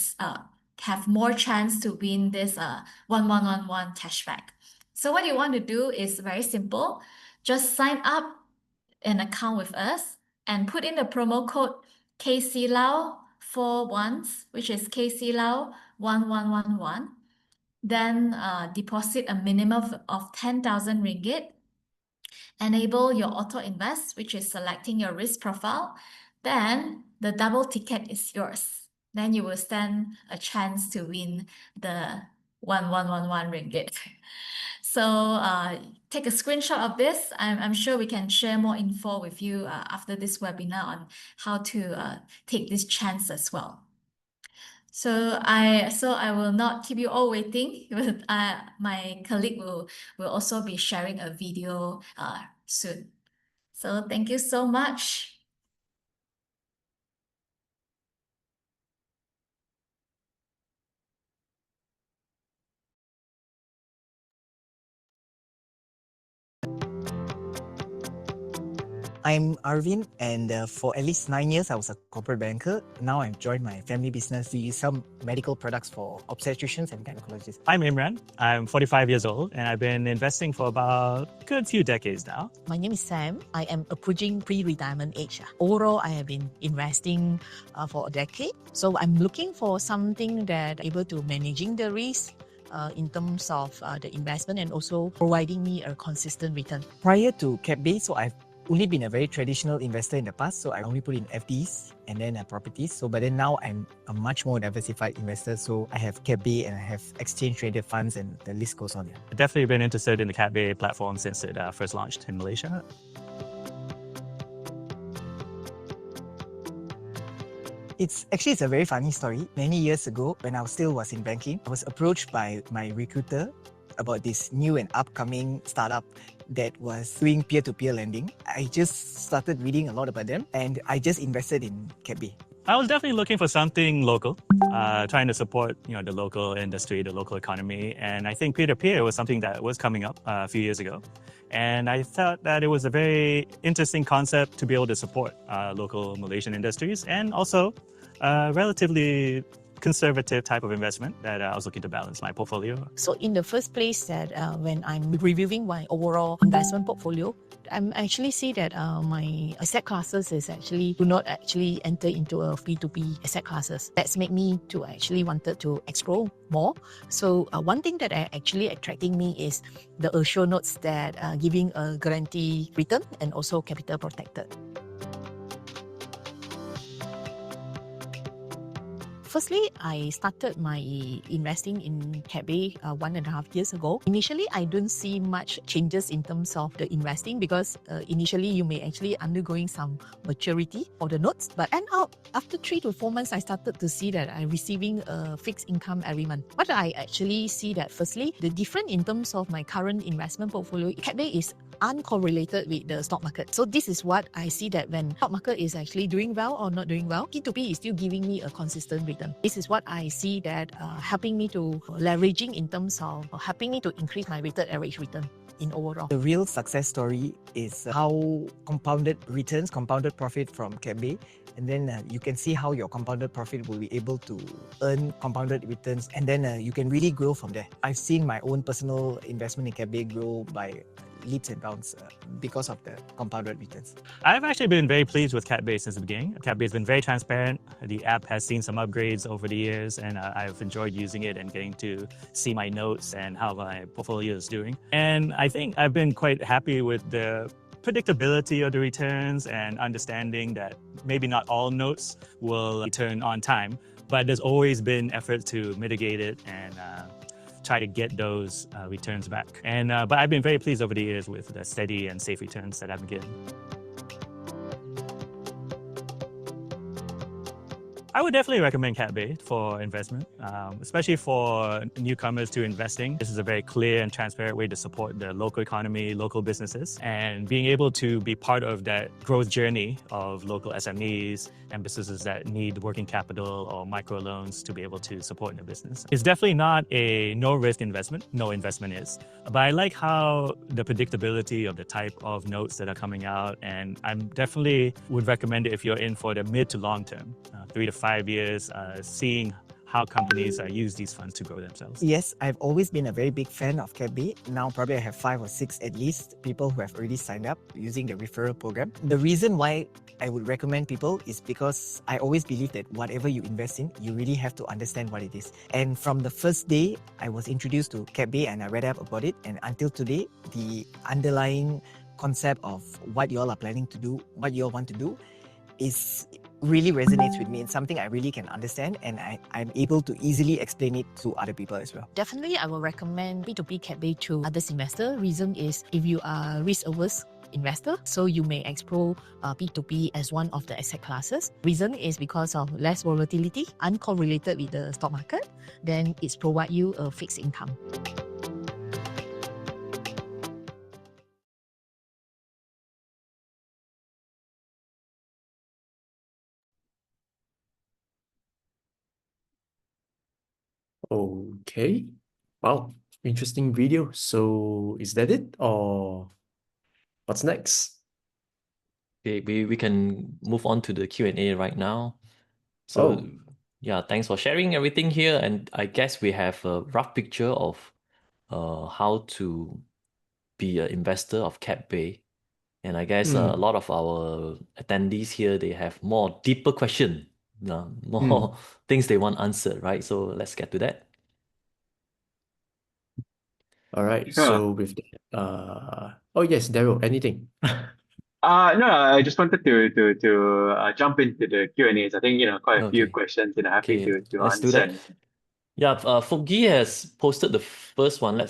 [SPEAKER 4] have more chance to win this 1111 cashback. So what you want to do is very simple. Just sign up an account with us and put in the promo code KCLAO 41, which is KCLAO 1111. Then deposit a minimum of 10,000 ringgit. Enable your auto invest, which is selecting your risk profile. Then the double ticket is yours. Then you will stand a chance to win the 1111 ringgit. So take a screenshot of this. I'm sure we can share more info with you after this webinar on how to take this chance as well. So I will not keep you all waiting. My colleague will also be sharing a video soon. So thank you so much.
[SPEAKER 5] I'm Arvin, and for at least 9 years, I was a corporate banker. Now I've joined my family business to use some medical products for obstetricians and gynecologists.
[SPEAKER 6] I'm Imran. I'm 45 years old, and I've been investing for about a good few decades now.
[SPEAKER 7] My name is Sam. I am approaching pre-retirement age. Overall, I have been investing for a decade. So I'm looking for something that able to managing the risk in terms of the investment and also providing me a consistent return.
[SPEAKER 5] Prior to CapBay's, so I've only been a very traditional investor in the past. So I only put in FDs and then properties. But then now I'm a much more diversified investor. So I have CapBay and I have exchange traded funds, and the list goes on.
[SPEAKER 6] I've definitely been interested in the CapBay platform since it first launched in Malaysia.
[SPEAKER 5] It's a very funny story. Many years ago, when I still was in banking, I was approached by my recruiter about this new and upcoming startup that was doing peer-to-peer lending. I just started reading a lot about them, and I just invested in CapBay.
[SPEAKER 6] I was definitely looking for something local, trying to support the local industry, the local economy, and I think peer-to-peer was something that was coming up a few years ago. And I thought that it was a very interesting concept to be able to support local Malaysian industries, and also relatively conservative type of investment that I was looking to balance my portfolio.
[SPEAKER 7] So in the first place that when I'm reviewing my overall investment portfolio, I'm actually see that my asset classes is actually do not actually enter into a P2P asset classes. That's make me to actually wanted to explore more. So one thing that actually attracting me is the assure notes that giving a guarantee return and also capital protected. Firstly, I started my investing in CapBay 1.5 years ago. Initially, I don't see much changes in terms of the investing because initially you may actually undergoing some maturity of the notes. But end up after 3 to 4 months, I started to see that I'm receiving a fixed income every month. What I actually see that firstly, the difference in terms of my current investment portfolio, CapBay is uncorrelated with the stock market. So this is what I see that when stock market is actually doing well or not doing well, P2P is still giving me a consistent return. This is what I see that helping me to leveraging in terms of helping me to increase my weighted average return in overall.
[SPEAKER 5] The real success story is how compounded returns, compounded profit from CapBay, and then you can see how your compounded profit will be able to earn compounded returns, and then you can really grow from there. I've seen my own personal investment in CapBay grow by leaps and bounds because of the compounded returns.
[SPEAKER 6] I've actually been very pleased with CapBay since the beginning. CapBay has been very transparent. The app has seen some upgrades over the years, and I've enjoyed using it and getting to see my notes and how my portfolio is doing. And I think I've been quite happy with the predictability of the returns and understanding that maybe not all notes will return on time, but there's always been effort to mitigate it and try to get those returns back. And but I've been very pleased over the years with the steady and safe returns that I've been getting. I would definitely recommend CapBay for investment, especially for newcomers to investing. This is a very clear and transparent way to support the local economy, local businesses, and being able to be part of that growth journey of local SMEs and businesses that need working capital or microloans to be able to support their business. It's definitely not a no-risk investment. No investment is. But I like how the predictability of the type of notes that are coming out, and I definitely would recommend it if you're in for the mid to long term, 3 to 5 years, seeing how companies use these funds to grow themselves.
[SPEAKER 5] Yes, I've always been a very big fan of CapBay. Now probably I have 5 or 6 at least people who have already signed up using the referral program. The reason why I would recommend people is because I always believe that whatever you invest in, you really have to understand what it is. And from the first day I was introduced to CapBay and I read up about it, and until today, the underlying concept of what you all are planning to do, what you all want to do, is really resonates with me. It's something I really can understand, and I'm able to easily explain it to other people as well.
[SPEAKER 7] Definitely, I will recommend P2P CapBay to others investor. Reason is if you are risk averse investor, so you may explore P2P as one of the asset classes. Reason is because of less volatility, uncorrelated with the stock market, then it's provide you a fixed income.
[SPEAKER 1] Okay. Wow. Interesting video. So is that it or what's next?
[SPEAKER 3] Okay, we can move on to the Q&A right now. So
[SPEAKER 1] Oh,
[SPEAKER 3] yeah, thanks for sharing everything here. And I guess we have a rough picture of how to be an investor of CapBay. And I guess a
[SPEAKER 1] mm,
[SPEAKER 3] lot of our attendees here, they have more deeper question, more
[SPEAKER 1] mm.
[SPEAKER 3] things they want answered, right? So let's get to that.
[SPEAKER 1] All right.
[SPEAKER 2] Sure.
[SPEAKER 1] So with that, oh yes, Daryl, anything?
[SPEAKER 2] No, I just wanted to jump into the Q&As. I think, quite a few
[SPEAKER 3] Okay.
[SPEAKER 2] questions, happy
[SPEAKER 3] Okay,
[SPEAKER 2] to
[SPEAKER 3] let's do
[SPEAKER 2] answer.
[SPEAKER 3] that. Yeah, Foggy has posted the first one.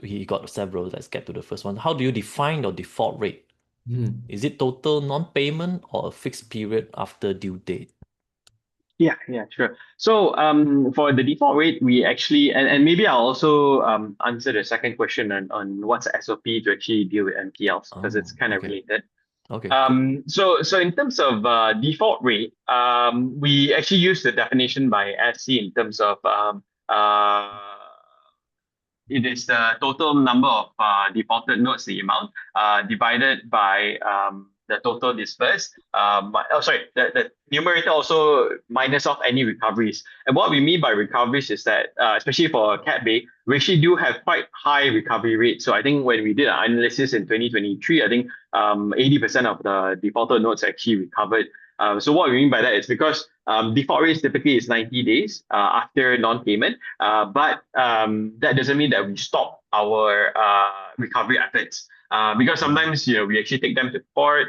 [SPEAKER 3] He got several. Let's get to the first one. How do you define your default rate?
[SPEAKER 1] Mm,
[SPEAKER 3] Is it total non-payment or a fixed period after due date?
[SPEAKER 2] Yeah, sure. So for the default rate, we actually, and maybe I'll also answer the second question on what's the SOP to actually deal with NPLs, because it's
[SPEAKER 3] Oh,
[SPEAKER 2] kind of
[SPEAKER 3] okay.
[SPEAKER 2] related.
[SPEAKER 3] Okay, good.
[SPEAKER 2] So in terms of default rate, we actually use the definition by SC in terms of it is the total number of defaulted notes, the amount, divided by the total disbursed. The numerator also minus off any recoveries. And what we mean by recoveries is that, especially for CapBay, we actually do have quite high recovery rates. So I think when we did our analysis in 2023, I think 80% of the defaulted notes actually recovered. So what we mean by that is because default rates typically is 90 days after non-payment, but that doesn't mean that we stop our recovery efforts. Because sometimes we actually take them to court.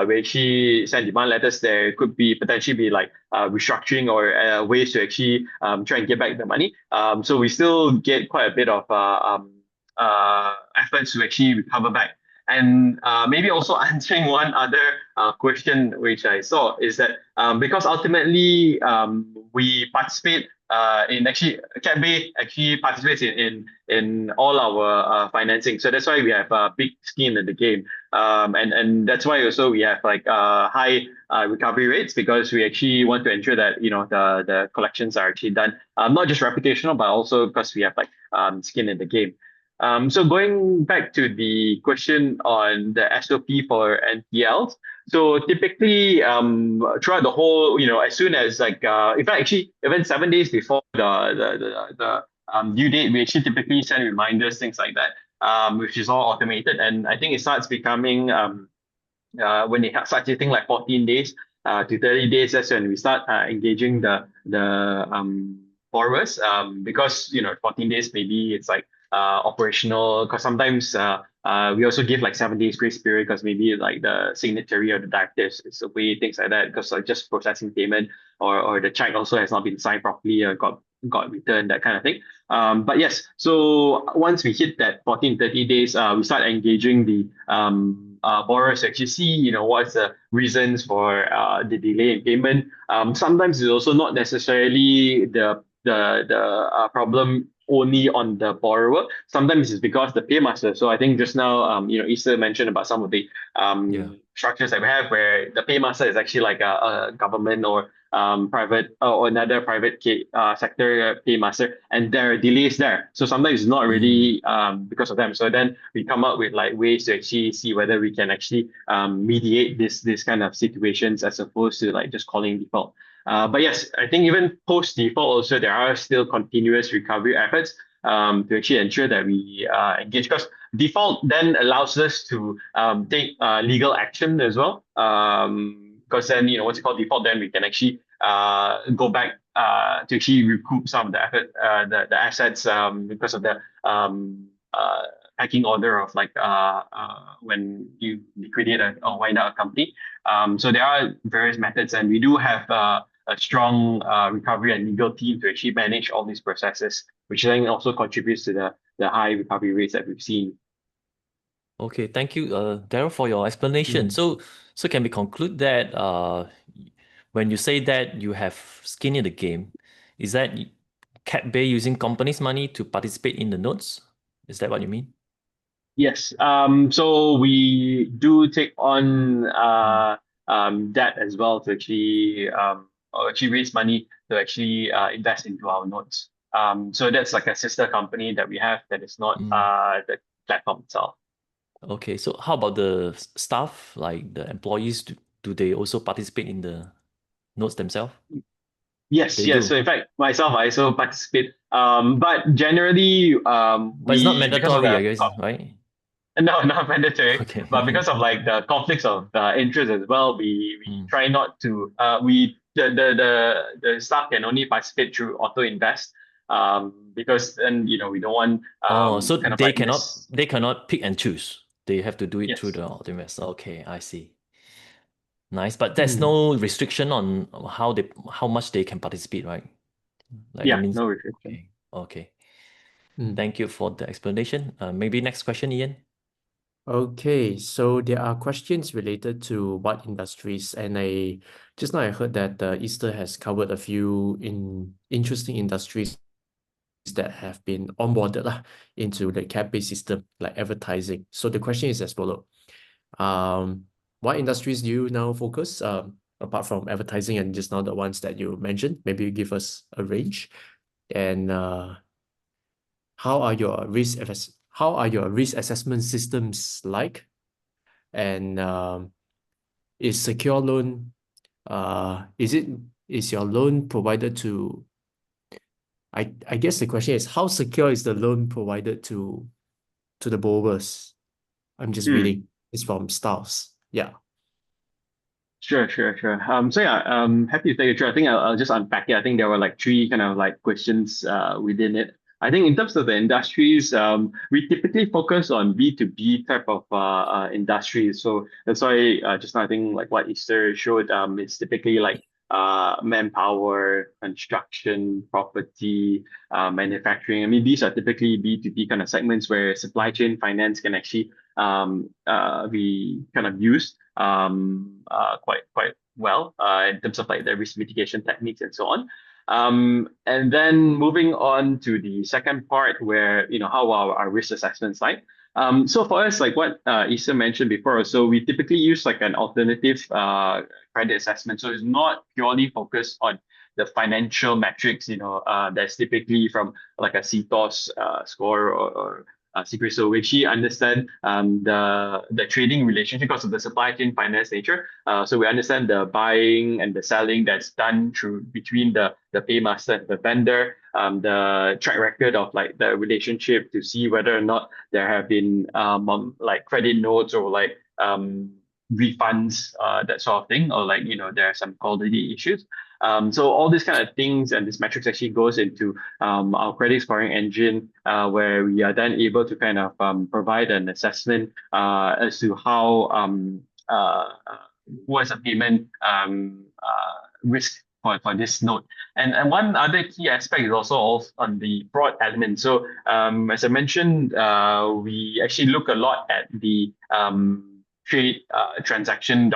[SPEAKER 2] We actually send demand letters. There could be potentially be like restructuring or ways to actually try and get back the money. So we still get quite a bit of efforts to actually recover back. And maybe also answering one other question which I saw is that because ultimately we participate in actually CapBay actually participates in all our financing, so that's why we have a big skin in the game, and that's why also we have like high recovery rates, because we actually want to ensure that the collections are actually done, not just reputational but also because we have like skin in the game. So going back to the question on the SOP for NPLs, so typically, throughout the whole, as soon as like, in fact, actually, even 7 days before the due date, we actually typically send reminders, things like that, which is all automated. And I think it starts becoming when they start hitting like 14 days to 30 days, that's when we start engaging the borrowers, because 14 days maybe it's like operational, because sometimes we also give like 7 days grace period, because maybe like the signatory or the directives is away, things like that, because like just processing payment, or the check also has not been signed properly or got returned, that kind of thing. But yes, so once we hit that 14, 30 days, we start engaging the borrowers to actually see, what's the reasons for the delay in payment. Sometimes it's also not necessarily the problem only on the borrower. Sometimes it's because the paymaster. So I think just now, Issa mentioned about some of the
[SPEAKER 3] Yeah.
[SPEAKER 2] structures that we have where the paymaster is actually like a government or private or another private sector paymaster, and there are delays there. So sometimes it's not really because of them. So then we come up with like ways to actually see whether we can actually mediate this kind of situations, as opposed to like just calling default. But yes, I think even post default also there are still continuous recovery efforts to actually ensure that we engage, because default then allows us to take legal action as well. Because then what's it called, default, then we can actually go back to actually recoup some of the effort, the assets, because of the packing order of like when you liquidate or wind out a company. So there are various methods, and we do have a strong recovery and legal team to actually manage all these processes, which then also contributes to the high recovery rates that we've seen.
[SPEAKER 3] Okay, thank you, Daryl, for your explanation.
[SPEAKER 1] Mm.
[SPEAKER 3] So can we conclude that when you say that you have skin in the game, is that CapBay using companies' money to participate in the notes? Is that what you mean?
[SPEAKER 2] Yes. So we do take on debt as well to actually or actually raise money to actually invest into our notes. So that's like a sister company that we have that is not
[SPEAKER 3] Mm.
[SPEAKER 2] the platform itself.
[SPEAKER 3] Okay, so how about the staff, like the employees? Do they also participate in the notes themselves?
[SPEAKER 2] Yes,
[SPEAKER 3] They
[SPEAKER 2] yes.
[SPEAKER 3] do,
[SPEAKER 2] So in fact, myself, I also participate. But generally,
[SPEAKER 3] but it's not
[SPEAKER 2] we because of
[SPEAKER 3] mandatory, I
[SPEAKER 2] the
[SPEAKER 3] guess, right?
[SPEAKER 2] no, not mandatory.
[SPEAKER 3] Okay,
[SPEAKER 2] But
[SPEAKER 3] okay.
[SPEAKER 2] because of like the conflicts of interest as well, we
[SPEAKER 3] Mm.
[SPEAKER 2] try not to. We the staff can only participate through auto invest. Because then we don't want
[SPEAKER 3] Oh, so
[SPEAKER 2] kind of
[SPEAKER 3] they
[SPEAKER 2] like
[SPEAKER 3] cannot
[SPEAKER 2] miss.
[SPEAKER 3] they cannot pick and choose. They have to do it through
[SPEAKER 2] Yes.
[SPEAKER 3] the automate. Okay, I see. Nice, but there's
[SPEAKER 1] Mm.
[SPEAKER 3] no restriction on how much they can participate, right? Like that
[SPEAKER 2] Yeah.
[SPEAKER 3] means
[SPEAKER 2] No restriction.
[SPEAKER 3] okay, okay.
[SPEAKER 1] Mm.
[SPEAKER 3] Thank you for the explanation. Maybe next question, Ian.
[SPEAKER 1] Okay, so there are questions related to what industries, and just now I heard that Easter has covered a few interesting industries that have been onboarded into the CapBay's system, like advertising. So the question is as follows. What industries do you now focus, apart from advertising and just now the ones that you mentioned? Maybe you give us a range. And how are your risk assessment systems like? And is secure loan, is your loan provided to, I guess the question is, how secure is the loan provided to the borrowers? I'm just
[SPEAKER 2] Hmm.
[SPEAKER 1] reading. It's from Styles. Yeah.
[SPEAKER 2] Sure, sure, sure. So yeah, happy to take it through. I think I'll just unpack it. I think there were like three kind of like questions within it. I think in terms of the industries, we typically focus on B2B type of industries. So that's why just now I think like what Easter showed, it's typically like manpower, construction, property, manufacturing. I mean, these are typically B2B kind of segments where supply chain finance can actually be kind of used quite well in terms of like the risk mitigation techniques and so on. And then moving on to the second part where, how are our risk assessments like? So for us, like what Issa mentioned before, so we typically use like an alternative credit assessment. So it's not purely focused on the financial metrics, that's typically from like a CTOS score or secret. So we actually understand the trading relationship because of the supply chain finance nature. So we understand the buying and the selling that's done through between the paymaster and the vendor, the track record of like the relationship to see whether or not there have been like credit notes or like refunds, that sort of thing, or like there are some quality issues. So all these kind of things and this metrics actually goes into our credit scoring engine, where we are then able to kind of provide an assessment as to how what is a payment risk for this note. And one other key aspect is also on the fraud element. So as I mentioned, we actually look a lot at the trade transactions.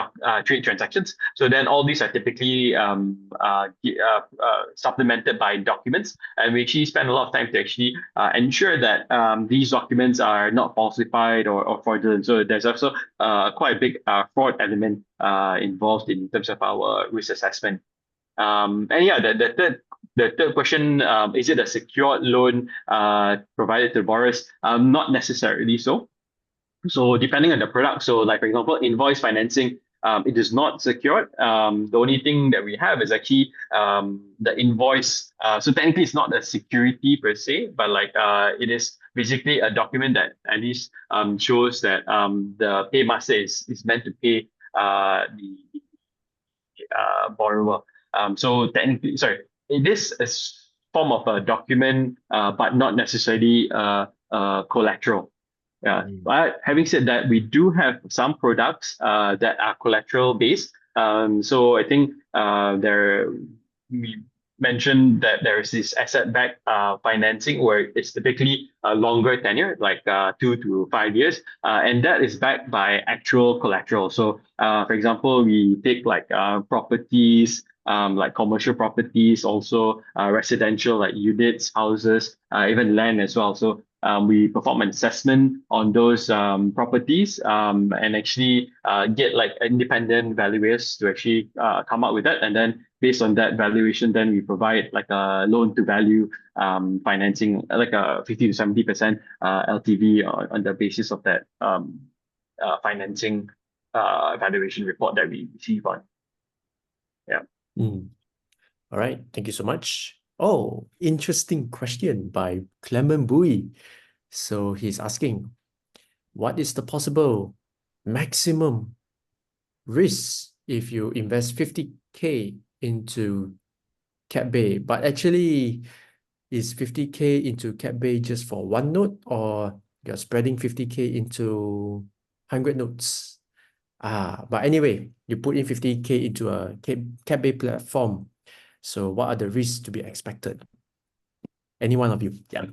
[SPEAKER 2] So then all these are typically supplemented by documents, and we actually spend a lot of time to actually ensure that these documents are not falsified or fraudulent. So there's also quite a big fraud element involved in terms of our risk assessment. And yeah, the third question, is it a secured loan provided to borrowers? Not necessarily so. So depending on the product, so like for example, invoice financing, it is not secured. The only thing that we have is actually the invoice. So technically, it's not a security per se, but like it is basically a document that at least shows that the paymaster is meant to pay the borrower. So technically, sorry, it is a form of a document, but not necessarily collateral. Yeah.
[SPEAKER 3] Mm.
[SPEAKER 2] But having said that, we do have some products that are collateral based. So I think we mentioned that there is this asset-backed financing where it's typically a longer tenure, like 2 to 5 years, and that is backed by actual collateral. So, for example, we take like properties, like commercial properties, also residential like units, houses, even land as well. So we perform an assessment on those properties and actually get like independent valuers to actually come up with that. And then based on that valuation, then we provide like a loan to value financing, like a 50 to 70% LTV on the basis of that financing valuation report that we receive on. Yeah.
[SPEAKER 1] All right, thank you so much. Oh, interesting question by Clement Bui. So he's asking, what is the possible maximum risk if you invest 50K into CapBay? But actually, is 50K into CapBay just for one note, or you're spreading 50K into 100 notes? But anyway, you put in 50K into a CapBay platform. So what are the risks to be expected? Any one of you? Yeah.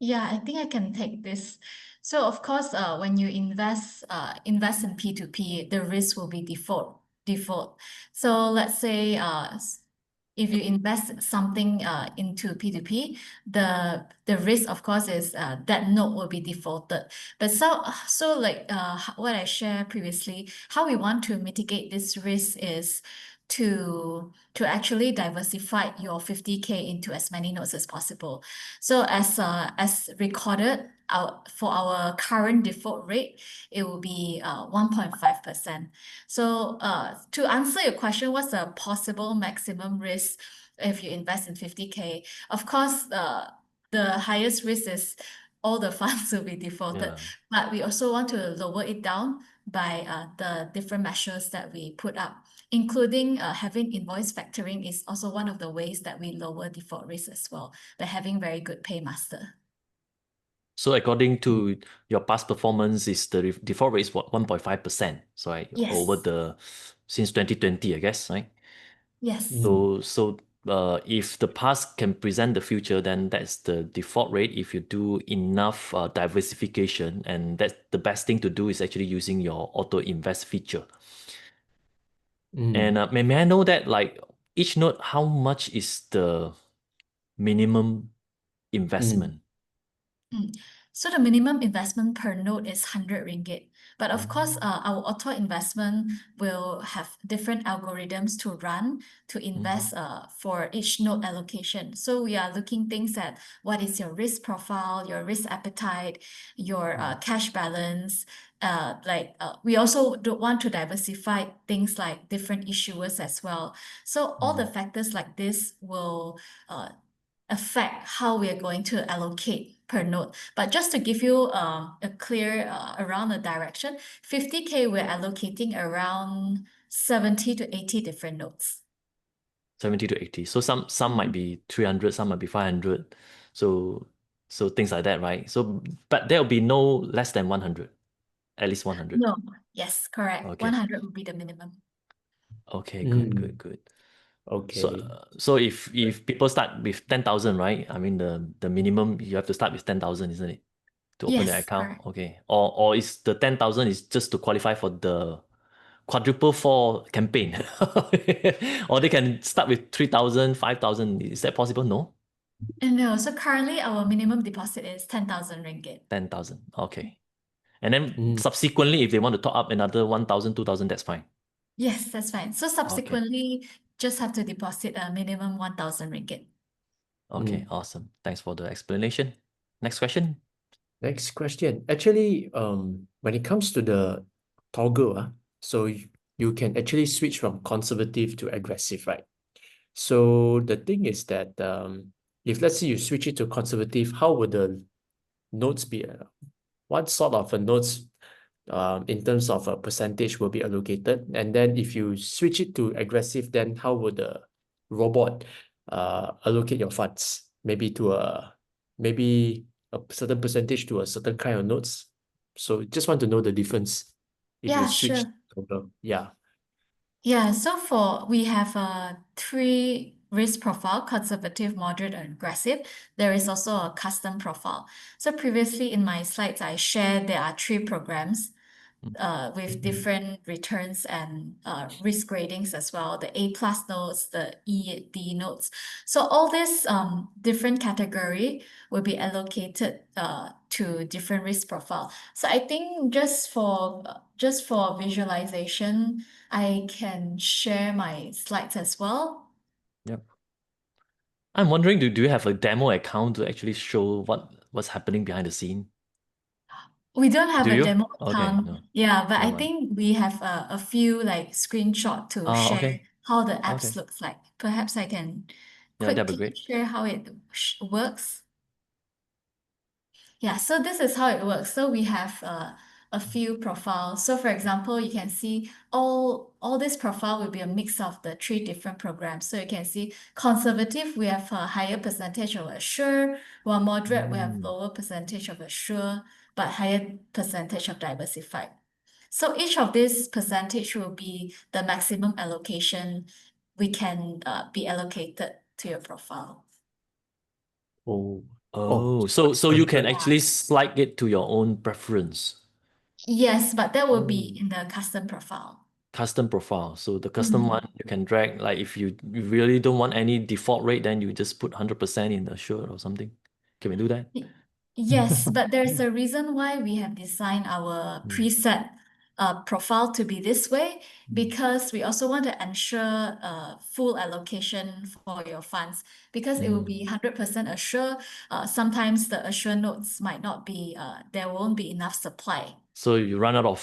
[SPEAKER 4] Yeah, I think I can take this. So of course, when you invest in P2P, the risk will be default. So let's say if you invest something into P2P, the risk of course is that note will be defaulted. But so like what I shared previously, how we want to mitigate this risk is to actually diversify your 50K into as many notes as possible. So as recorded, for our current default rate, it will be 1.5%. So to answer your question, what's the possible maximum risk if you invest in 50K? Of course, the highest risk is all the funds will be defaulted, but we also want to lower it down by the different measures that we put up, including having invoice factoring is also one of the ways that we lower default risk as well, by having very good paymaster.
[SPEAKER 3] So according to your past performance, is the default rate is what, 1.5%? So right,
[SPEAKER 4] Yes.
[SPEAKER 3] since 2020, I guess, right?
[SPEAKER 4] Yes.
[SPEAKER 3] So if the past can present the future, then that's the default rate. If you do enough diversification, and that's the best thing to do is actually using your auto invest feature. And may I know that, like, each note, how much is the minimum investment?
[SPEAKER 4] So the minimum investment per note is 100 ringgit. But of course, our auto investment will have different algorithms to run to invest for each note allocation. So we are looking things at what is your risk profile, your risk appetite, your cash balance. We also want to diversify things like different issuers as well. So all the factors like this will affect how we are going to allocate per note. But just to give you a clear around the direction, 50K we're allocating around 70 to 80 different notes.
[SPEAKER 3] 70 to 80. So some might be 300, some might be 500. So things like that, right? So but there will be no less than 100, at least 100.
[SPEAKER 4] No, yes, correct.
[SPEAKER 3] Okay.
[SPEAKER 4] 100 would be the minimum.
[SPEAKER 3] Okay, good.
[SPEAKER 1] Okay.
[SPEAKER 3] So if people start with 10,000, right? I mean the minimum you have to start with 10,000, isn't it? To open the
[SPEAKER 4] Yes,
[SPEAKER 3] account.
[SPEAKER 4] correct.
[SPEAKER 3] Okay. Or is the 10,000 is just to qualify for the quadruple for campaign? Or they can start with 3,000, 5,000. Is that possible? No?
[SPEAKER 4] And no, so currently our minimum deposit is 10,000 ringgit.
[SPEAKER 3] 10,000. Okay. And then subsequently, if they want to top up another 1,000, 2,000, that's fine.
[SPEAKER 4] Yes, that's fine. So subsequently, just have to deposit a minimum 1,000 ringgit.
[SPEAKER 3] Okay, awesome. Thanks for the explanation. Next question.
[SPEAKER 1] Next question. Actually, when it comes to the toggle, so you can actually switch from conservative to aggressive, right? So the thing is that if let's say you switch it to conservative, how would the notes be? What sort of a notes in terms of a percentage will be allocated? And then if you switch it to aggressive, then how would the robot allocate your funds? Maybe a certain percentage to a certain kind of notes. So just want to know the difference if you
[SPEAKER 4] Yeah,
[SPEAKER 1] switch
[SPEAKER 4] sure.
[SPEAKER 1] over. Yeah.
[SPEAKER 4] Yeah, so we have three risk profile: conservative, moderate, and aggressive. There is also a custom profile. So previously in my slides, I shared there are three programs with different returns and risk gradings as well, the A plus notes, the E, D notes. So all this different category will be allocated to different risk profile. So I think just for visualization, I can share my slides as well.
[SPEAKER 3] Yep. I'm wondering, do you have a demo account to actually show what's happening behind the scene?
[SPEAKER 4] We don't have
[SPEAKER 3] Do
[SPEAKER 4] a
[SPEAKER 3] you?
[SPEAKER 4] demo
[SPEAKER 3] Okay,
[SPEAKER 4] account.
[SPEAKER 3] no,
[SPEAKER 4] Yeah, but I
[SPEAKER 3] never mind.
[SPEAKER 4] think we have a few like screenshot to share
[SPEAKER 3] Okay,
[SPEAKER 4] how the
[SPEAKER 3] okay.
[SPEAKER 4] apps looks like. Perhaps I can
[SPEAKER 3] Yeah, that'd be
[SPEAKER 4] quickly
[SPEAKER 3] great.
[SPEAKER 4] share how it works. Yeah, so this is how it works. So we have a few profiles. So for example, you can see all this profile will be a mix of the three different programs. So you can see conservative, we have a higher percentage of assure, while moderate, we have lower percentage of assure, but higher percentage of diversified. So each of this percentage will be the maximum allocation we can be allocated to your profile.
[SPEAKER 1] Oh,
[SPEAKER 3] Oh,
[SPEAKER 1] so
[SPEAKER 3] so you can actually slide it to your own preference,
[SPEAKER 4] Yes, but that will be in the custom profile.
[SPEAKER 3] custom profile. So the custom one you can drag, like if you really don't want any default rate, then you just put 100% in the shirt or something. Can we do that?
[SPEAKER 4] Yes, but there's a reason why we have designed our preset profile to be this way, because we also want to ensure full allocation for your funds, because it will be 100% assure. Sometimes the assure notes might not be, there won't be enough supply.
[SPEAKER 3] So you run out of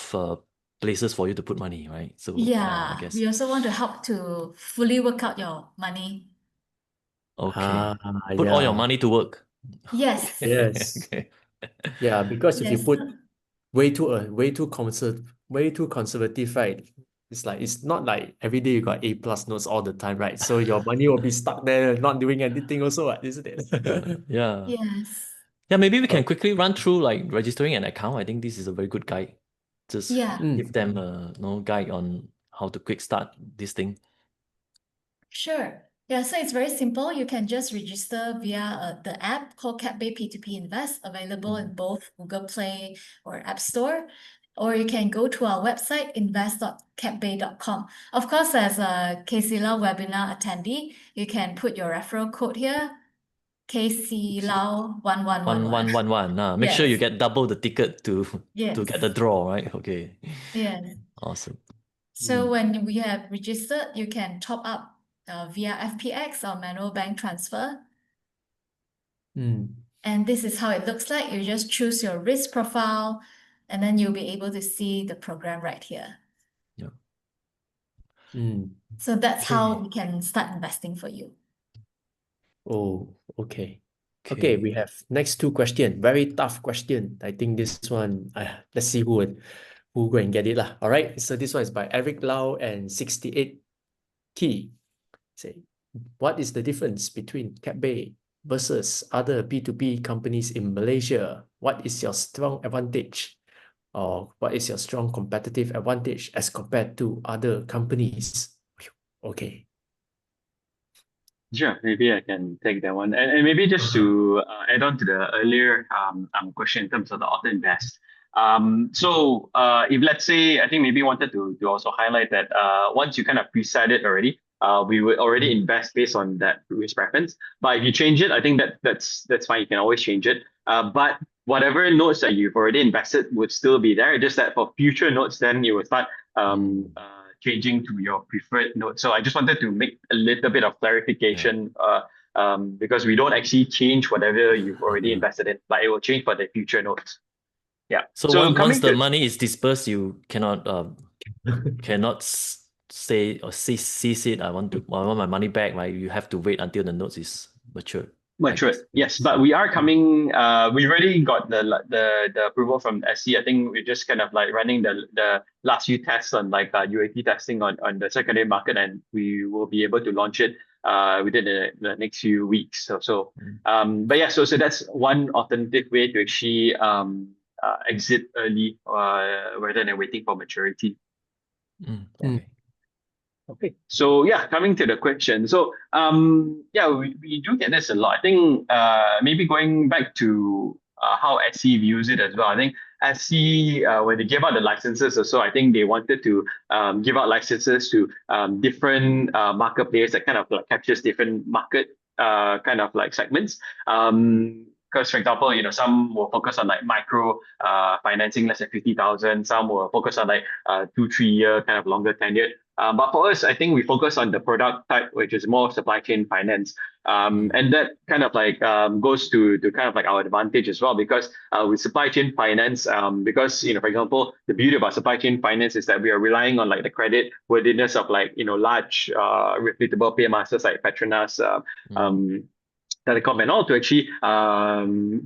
[SPEAKER 3] places for you to put money, right? So I
[SPEAKER 4] Yeah,
[SPEAKER 3] guess.
[SPEAKER 4] we also want to help to fully work out your money.
[SPEAKER 3] Okay. Put all your
[SPEAKER 1] yeah.
[SPEAKER 3] money to work.
[SPEAKER 4] Yes.
[SPEAKER 1] Yes.
[SPEAKER 3] Okay.
[SPEAKER 1] Yeah, because if you
[SPEAKER 4] Yes.
[SPEAKER 1] put way too conservative, right? It's not like every day you got A plus notes all the time, right? So your money will be stuck there, not doing anything also, isn't it?
[SPEAKER 3] Yeah.
[SPEAKER 4] Yes.
[SPEAKER 3] Yeah, maybe we can quickly run through like registering an account. I think this is a very good guide. Just
[SPEAKER 4] Yeah.
[SPEAKER 3] give them a guide on how to quick start this thing.
[SPEAKER 4] Sure. Yeah, so it's very simple. You can just register via the app called CapBay P2P Invest, available in both Google Play or App Store. Or you can go to our website, invest.capbay.com. Of course, as a KC Lau webinar attendee, you can put your referral code here, KC Lau 1111.
[SPEAKER 3] 1111. Make sure you
[SPEAKER 4] Yes.
[SPEAKER 3] get double the ticket to
[SPEAKER 4] Yes.
[SPEAKER 3] get the draw, right? Okay.
[SPEAKER 4] Yes.
[SPEAKER 3] Awesome.
[SPEAKER 4] So when we have registered, you can top up via FPX or manual bank transfer. And this is how it looks like. You just choose your risk profile, and then you'll be able to see the program right here.
[SPEAKER 3] Yeah.
[SPEAKER 4] So that's how
[SPEAKER 1] Okay.
[SPEAKER 4] we can start investing for you.
[SPEAKER 1] Oh, okay. Okay, we have next two question. Very tough question. I think this one, let's see who go and get it lah. All right. So this one is by Eric Lau and 68 Key. Say, what is the difference between CapBay versus other P2P companies in Malaysia? What is your strong advantage? Or what is your strong competitive advantage as compared to other companies? Okay.
[SPEAKER 2] Sure, maybe I can take that one. And maybe just to add on to the earlier question in terms of the auto invest. If let's say, I think maybe wanted to also highlight that once you kind of preset it already, we would already invest based on that risk preference. But if you change it, I think that's fine. You can always change it. But whatever notes that you've already invested would still be there. Just that for future notes, then you will start changing to your preferred note. So I just wanted to make a little bit of clarification because we don't actually change whatever you've already invested in, but it will change for the future notes. Yeah.
[SPEAKER 3] So, once
[SPEAKER 2] coming
[SPEAKER 3] the
[SPEAKER 2] to
[SPEAKER 3] money is dispersed, you cannot say or cease it. I want my money back. Right? You have to wait until the notes is matured.
[SPEAKER 2] matured, yes, but we are coming. We already got the approval from SC. I think we're just kind of like running the last few tests on like UAT testing on the secondary market, and we will be able to launch it within the next few weeks or so. But yeah, so that's one alternative way to actually exit early rather than waiting for maturity.
[SPEAKER 3] Okay.
[SPEAKER 2] Okay. So yeah, coming to the question. So yeah, we do get this a lot. I think maybe going back to how SC views it as well. I think SC when they gave out the licenses also, I think they wanted to give out licenses to different market players that kind of like captures different market kind of like segments. Because for example, some will focus on like micro financing less than 50,000. Some will focus on like 2-3 year kind of longer tenure. But for us, I think we focus on the product type, which is more supply chain finance. And that kind of like goes to kind of like our advantage as well, because with supply chain finance, because for example, the beauty about supply chain finance is that we are relying on like the credit worthiness of like large reputable paymasters like Petronas, Telecom, and all to actually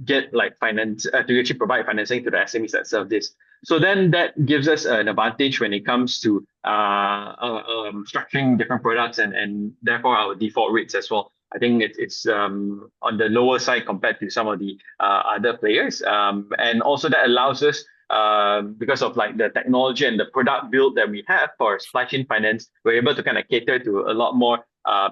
[SPEAKER 2] get like finance to actually provide financing to the SMEs that serve this. So then that gives us an advantage when it comes to structuring different products and therefore our default rates as well. I think it's on the lower side compared to some of the other players, and also that allows us, because of like the technology and the product build that we have for supply chain finance, we're able to kind of cater to a lot more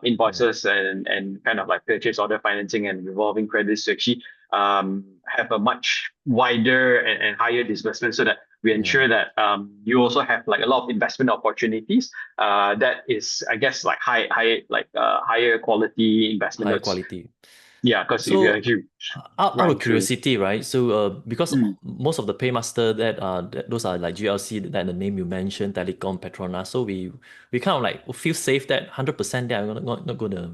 [SPEAKER 2] invoices and kind of like purchase order financing and revolving credits to actually have a much wider and higher disbursement, so that we ensure that you also have like a lot of investment opportunities that is, I guess, like higher quality investment.
[SPEAKER 3] High quality.
[SPEAKER 2] Yeah, because if you
[SPEAKER 3] So
[SPEAKER 2] actually
[SPEAKER 3] out
[SPEAKER 2] run
[SPEAKER 3] of
[SPEAKER 2] through.
[SPEAKER 3] curiosity, right? So because most of the paymaster those are like GLC, that the name you mentioned, Telecom, Petronas. So we kind of like feel safe that 100% they are not gonna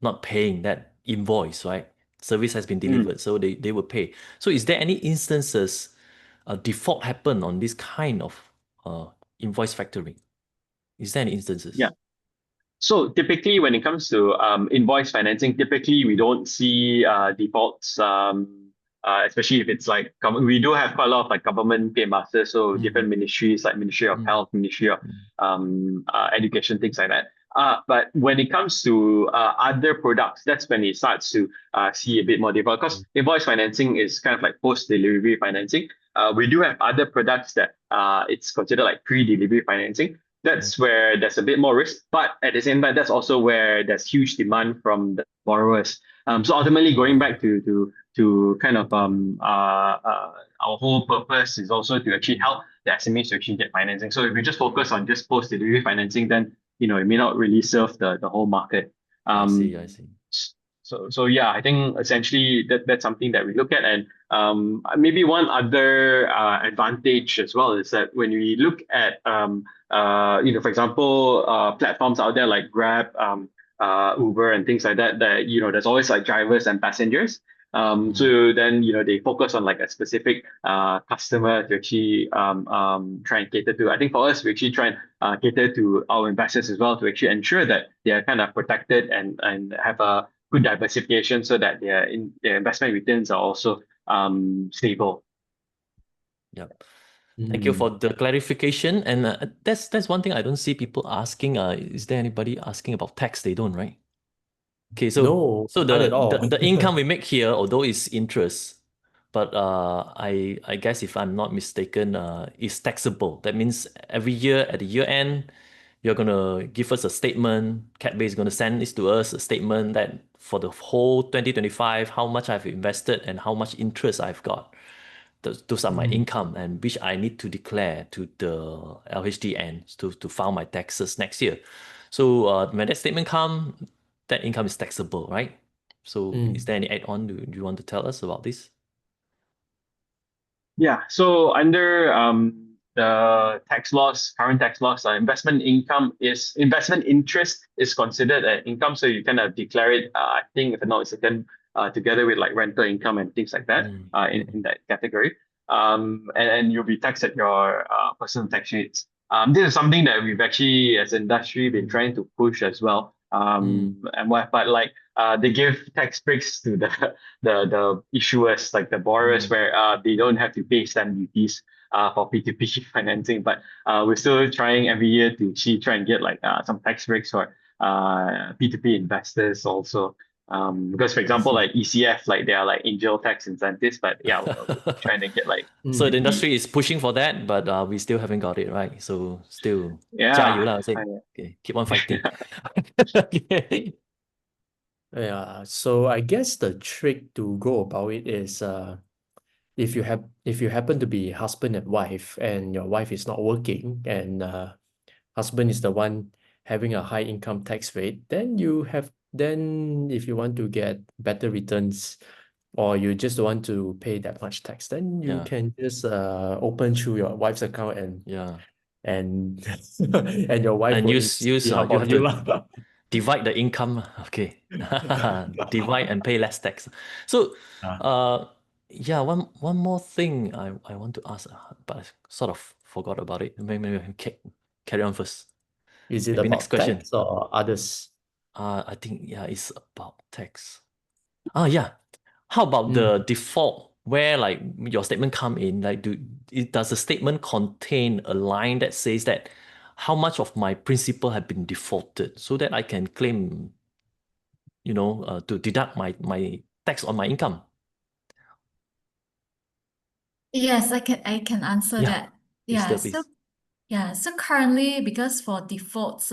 [SPEAKER 3] not paying that invoice, right? Service has been delivered, so they will pay. So is there any instances default happen on this kind of invoice factoring? Is there any instances?
[SPEAKER 2] Yeah. So typically, when it comes to invoice financing, typically we don't see defaults, especially if it's like we do have quite a lot of like government paymasters, so different ministries like Ministry of Health, Ministry of Education, things like that. But when it comes to other products, that's when it starts to see a bit more default, because invoice financing is kind of like post-delivery financing. We do have other products that it's considered like pre-delivery financing. That's where there's a bit more risk, but at the same time, that's also where there's huge demand from the borrowers. So ultimately, going back to kind of our whole purpose is also to actually help the SMEs to actually get financing. So if we just focus on just post-delivery financing, then it may not really serve the whole market.
[SPEAKER 3] I see.
[SPEAKER 2] So yeah, I think essentially that's something that we look at. And maybe one other advantage as well is that when we look at for example, platforms out there like Grab, Uber, and things like that, there's always like drivers and passengers. So then they focus on like a specific customer to actually try and cater to. I think for us, we actually try and cater to our investors as well, to actually ensure that they are kind of protected and have a good diversification, so that their investment returns are also stable.
[SPEAKER 3] Yep. Thank you for the clarification. And that's one thing I don't see people asking. Is there anybody asking about tax? They don't, right? Okay,
[SPEAKER 1] No,
[SPEAKER 3] so
[SPEAKER 1] not at all.
[SPEAKER 3] the income we make here, although it's interest, but I guess if I'm not mistaken, is taxable. That means every year at the year end, you're gonna give us a statement. CapBay's is gonna send this to us, a statement that for the whole 2025, how much I've invested and how much interest I've got. Those are my income, and which I need to declare to the LHD end to file my taxes next year. So when that statement comes, that income is taxable, right? So is there any add-on do you want to tell us about this?
[SPEAKER 2] Yeah, so under the current tax laws, investment interest is considered an income. So you kind of declare it, I think, if I'm not mistaken, together with like rental income and things like that in that category. And you'll be taxed at your personal tax rates. This is something that we've actually, as an industry, been trying to push as well. But like they give tax breaks to the issuers, like the borrowers, where they don't have to pay stamp duties for P2P financing. But we're still trying every year to try and get like some tax breaks for P2P investors also. Because for example, like ECF, like there are like angel tax incentives, but yeah, we're trying to get like.
[SPEAKER 3] So the industry is pushing for that, but we still haven't got it, right? So still,
[SPEAKER 2] Yeah,
[SPEAKER 3] 加油啦, okay, keep on fighting. Okay.
[SPEAKER 1] Yeah, so I guess the trick to go about it is if you happen to be husband and wife, and your wife is not working, and husband is the one having a high income tax rate, then if you want to get better returns, or you just don't want to pay that much tax, then you can just open through your wife's account and and your wife
[SPEAKER 3] and
[SPEAKER 1] will
[SPEAKER 3] use
[SPEAKER 1] help
[SPEAKER 3] you
[SPEAKER 1] out
[SPEAKER 3] have
[SPEAKER 1] you
[SPEAKER 3] to
[SPEAKER 1] lah.
[SPEAKER 3] Divide the income. Okay. Divide and pay less tax. So, yeah, one more thing I want to ask, but I sort of forgot about it. Maybe I can carry on first.
[SPEAKER 1] Is it
[SPEAKER 3] Maybe next
[SPEAKER 1] about
[SPEAKER 3] question.
[SPEAKER 1] tax or others?
[SPEAKER 3] I think, yeah, it's about tax. Yeah. How about the default where like your statement come in? Like, does the statement contain a line that says that how much of my principal have been defaulted so that I can claim, to deduct my tax on my income?
[SPEAKER 4] Yes, I can answer
[SPEAKER 3] Yeah,
[SPEAKER 4] that.
[SPEAKER 3] please,
[SPEAKER 4] Yeah,
[SPEAKER 3] sir,
[SPEAKER 4] so
[SPEAKER 3] please.
[SPEAKER 4] currently, because for defaults,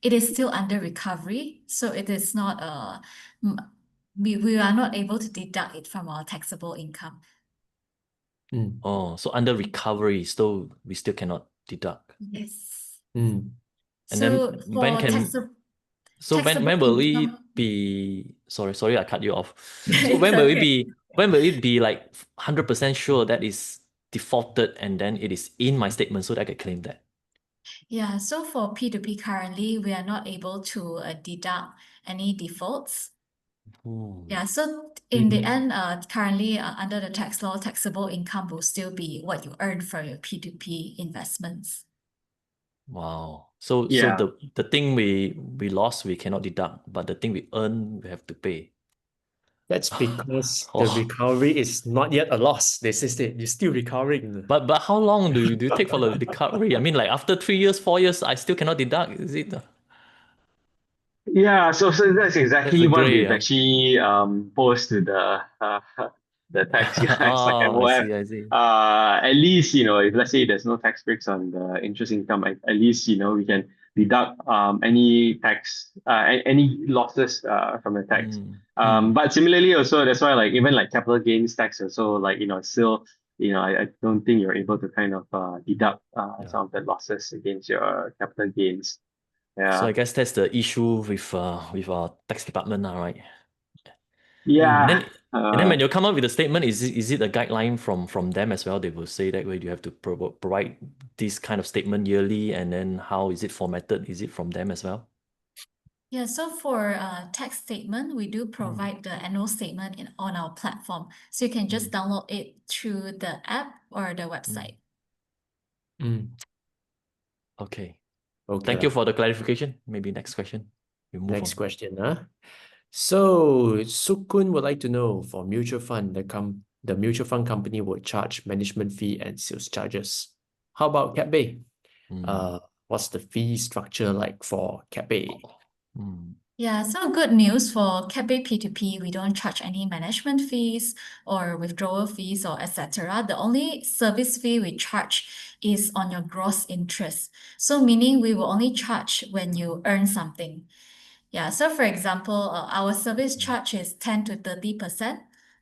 [SPEAKER 4] it is still under recovery, so it is not m- we are not able to deduct it from our taxable income.
[SPEAKER 3] Oh, so under recovery, so we still cannot deduct.
[SPEAKER 4] Yes.
[SPEAKER 1] Mm.
[SPEAKER 3] And then
[SPEAKER 4] So
[SPEAKER 3] when
[SPEAKER 4] for
[SPEAKER 3] can so
[SPEAKER 4] taxable
[SPEAKER 3] when will it
[SPEAKER 4] income,
[SPEAKER 3] be sorry, I cut you off. So
[SPEAKER 4] it's okay.
[SPEAKER 3] when will it be like 100% sure that is defaulted and then it is in my statement so that I can claim that?
[SPEAKER 4] Yeah, so for P2P currently, we are not able to deduct any defaults.
[SPEAKER 3] Ooh,
[SPEAKER 4] Yeah, so in the end, currently under the tax law, taxable income will still be what you earn for your P2P investments.
[SPEAKER 3] wow. So
[SPEAKER 2] Yeah.
[SPEAKER 3] the thing we lost we cannot deduct, but the thing we earn we have to pay.
[SPEAKER 1] That's because the
[SPEAKER 3] Oh,
[SPEAKER 1] recovery is not yet a loss. They say that you're still recovering.
[SPEAKER 3] but how long do you take for the recovery? I mean, like after 3 years, 4 years, I still cannot deduct. Is it?
[SPEAKER 2] Yeah, so that's
[SPEAKER 3] That's
[SPEAKER 2] exactly
[SPEAKER 3] the
[SPEAKER 2] what
[SPEAKER 3] gray,
[SPEAKER 2] we've actually posed to the tax guys like
[SPEAKER 3] Oh, I
[SPEAKER 2] MOF.
[SPEAKER 3] see, I see.
[SPEAKER 2] At least, if let's say there's no tax breaks on the interest income, at least we can deduct any tax any losses from the tax. But similarly also that's why like even like capital gains tax also like still I don't think you're able to kind of deduct
[SPEAKER 3] Yeah.
[SPEAKER 2] some of the losses against your capital gains.
[SPEAKER 3] So
[SPEAKER 2] Yeah.
[SPEAKER 3] I guess that's the issue with our tax department now, right? And
[SPEAKER 2] Yeah.
[SPEAKER 3] then when you come up with a statement, is it a guideline from them as well? They will say that way you have to provide this kind of statement yearly, and then how is it formatted? Is it from them as well?
[SPEAKER 4] Yeah, so for tax statement, we do provide the annual statement on our platform. So you can just download it through the app or the website.
[SPEAKER 3] Okay.
[SPEAKER 1] Okay
[SPEAKER 3] Thank you
[SPEAKER 1] lah.
[SPEAKER 3] for the clarification. Maybe next question. We move
[SPEAKER 1] Next
[SPEAKER 3] on.
[SPEAKER 1] question, So Sukun would like to know for mutual fund, the mutual fund company will charge management fee and sales charges. How about CapBay? What's the fee structure like for CapBay?
[SPEAKER 4] Yeah, so good news for CapBay P2P, we don't charge any management fees or withdrawal fees or etc. The only service fee we charge is on your gross interest. So meaning we will only charge when you earn something. Yeah, so for example, our service charge is 10 to 30%,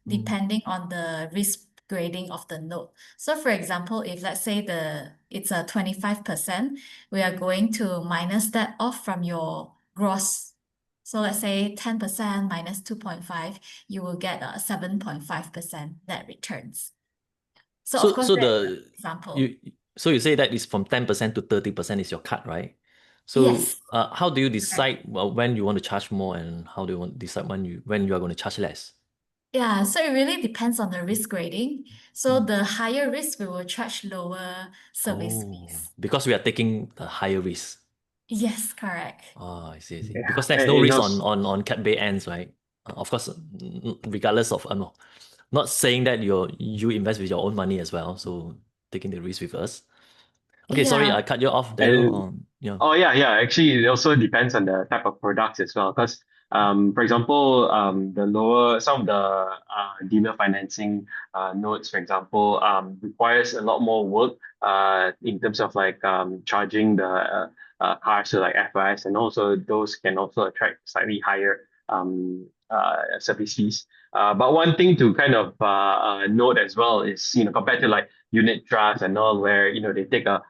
[SPEAKER 4] depending on the risk grading of the note. So for example, if let's say it's a 25%, we are going to minus that off from your gross. So let's say 10% minus 2.5, you will get a 7.5% net returns. So of course, that's an example.
[SPEAKER 3] You say that is from 10% to 30% is your cut, right? So
[SPEAKER 4] Yes.
[SPEAKER 3] how do you decide when you want to charge more and how do you want to decide when you are going to charge less?
[SPEAKER 4] Yeah, so it really depends on the risk grading. So the higher risk, we will charge lower service fees.
[SPEAKER 3] Because we are taking a higher risk.
[SPEAKER 4] Yes, correct.
[SPEAKER 3] Oh, I see.
[SPEAKER 2] Yeah.
[SPEAKER 3] Because there's no risk on CapBay ends, right? Of course, regardless of not saying that you invest with your own money as well, so taking the risk with us. Okay, sorry,
[SPEAKER 4] Yeah.
[SPEAKER 3] I cut you off,
[SPEAKER 2] And
[SPEAKER 3] Daniel. Yeah.
[SPEAKER 2] Oh yeah. Actually, it also depends on the type of products as well. Because for example, the lower some of the dealer financing notes, for example, requires a lot more work in terms of like charging the cars to like FIS, and also those can also attract slightly higher service fees. But one thing to kind of note as well is compared to like unit trust and all, where they take a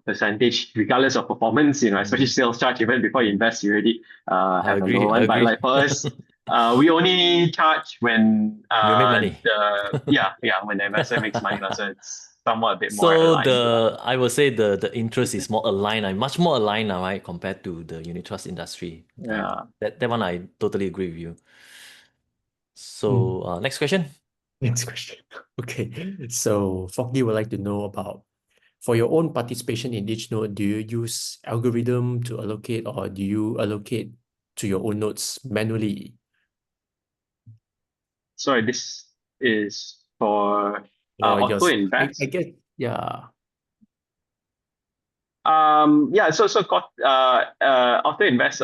[SPEAKER 2] percentage regardless of performance, especially sales charge. Even before you invest, you already
[SPEAKER 3] I
[SPEAKER 2] have a
[SPEAKER 3] agree.
[SPEAKER 2] lower
[SPEAKER 3] I
[SPEAKER 2] one. But
[SPEAKER 3] agree.
[SPEAKER 2] like for us, we only charge when
[SPEAKER 3] We make money.
[SPEAKER 2] when the investor makes money. So somewhat a bit more
[SPEAKER 3] So
[SPEAKER 2] aligned to that.
[SPEAKER 3] I would say the interest is more aligned, much more aligned now, right, compared to the unit trust industry.
[SPEAKER 2] Yeah.
[SPEAKER 3] That one I totally agree with you.
[SPEAKER 1] Mm.
[SPEAKER 3] So next question.
[SPEAKER 1] Next question. Okay. So Foggy would like to know about, for your own participation in each node, do you use algorithm to allocate, or do you allocate to your own nodes manually?
[SPEAKER 2] Sorry, this is for
[SPEAKER 1] Or
[SPEAKER 2] auto
[SPEAKER 1] yours? I
[SPEAKER 2] invest.
[SPEAKER 1] guess, yeah.
[SPEAKER 2] Yeah, auto invest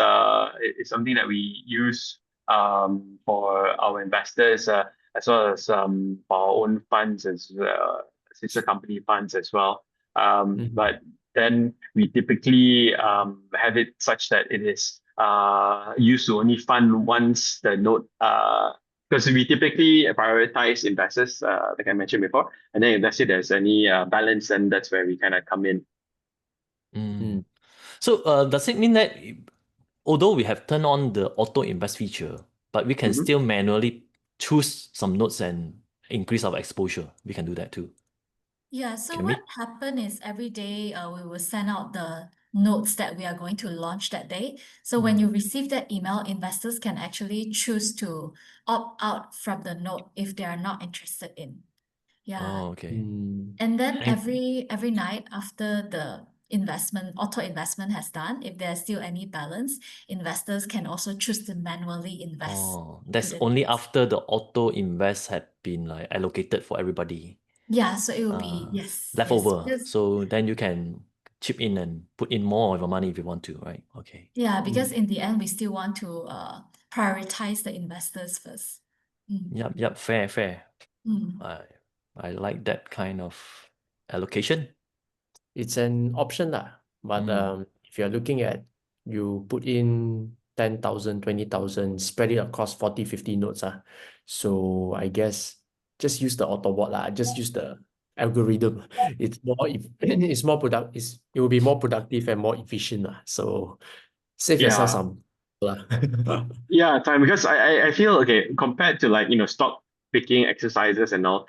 [SPEAKER 2] is something that we use for our investors, as well as for our own funds, as sister company funds as well. But then we typically have it such that it is used to only fund once the note, because we typically prioritize investors, like I mentioned before, and then if let's say there's any balance, then that's where we kind of come in.
[SPEAKER 3] So does it mean that although we have turned on the auto invest feature, but we can
[SPEAKER 2] Mhm.
[SPEAKER 3] still manually choose some notes and increase our exposure? We can do that too.
[SPEAKER 4] Yeah, so
[SPEAKER 3] Can
[SPEAKER 4] what
[SPEAKER 3] we?
[SPEAKER 4] happened is every day we will send out the notes that we are going to launch that day. So when you receive that email, investors can actually choose to opt out from the note if they are not interested in. Yeah.
[SPEAKER 3] Oh, okay.
[SPEAKER 4] And then
[SPEAKER 3] And
[SPEAKER 4] every night after the auto investment has done, if there's still any balance, investors can also choose to manually invest to
[SPEAKER 3] that's
[SPEAKER 4] the
[SPEAKER 3] only
[SPEAKER 4] notes.
[SPEAKER 3] after the auto invest had been like allocated for everybody.
[SPEAKER 4] Yeah, so it will be, yes,
[SPEAKER 3] Leftover.
[SPEAKER 4] because
[SPEAKER 3] So then you can chip in and put in more of your money if you want to, right? Okay.
[SPEAKER 4] yeah, because in the end we still want to prioritize the investors first.
[SPEAKER 3] Yep. Fair.
[SPEAKER 4] Mm.
[SPEAKER 3] I like that kind of allocation.
[SPEAKER 1] It's an option lah. But if you're looking at, you put in 10,000, 20,000, spread it across 40, 50 nodes. So I guess just use the Autobot lah. Just use the algorithm. It's more it will be more productive and more efficient lah. So save yourself
[SPEAKER 2] Yeah.
[SPEAKER 1] some lah.
[SPEAKER 2] Yeah, time, because I feel okay compared to, like, stock picking exercises and all.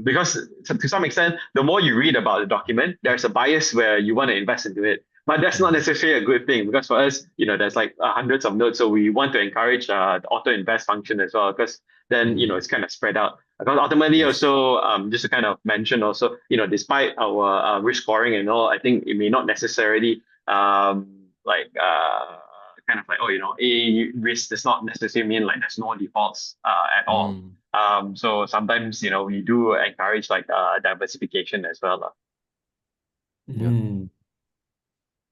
[SPEAKER 2] Because to some extent, the more you read about the document, there's a bias where you want to invest into it. But that's not necessarily a good thing, because for us, there's like hundreds of nodes, so we want to encourage the auto invest function as well, because then it's kind of spread out. Because ultimately,
[SPEAKER 1] Yes.
[SPEAKER 2] also just to kind of mention also, despite our risk scoring and all, I think it may not necessarily like kind of like, a risk does not necessarily mean like there's no defaults at all. So sometimes we do encourage like diversification as well.
[SPEAKER 1] Mm.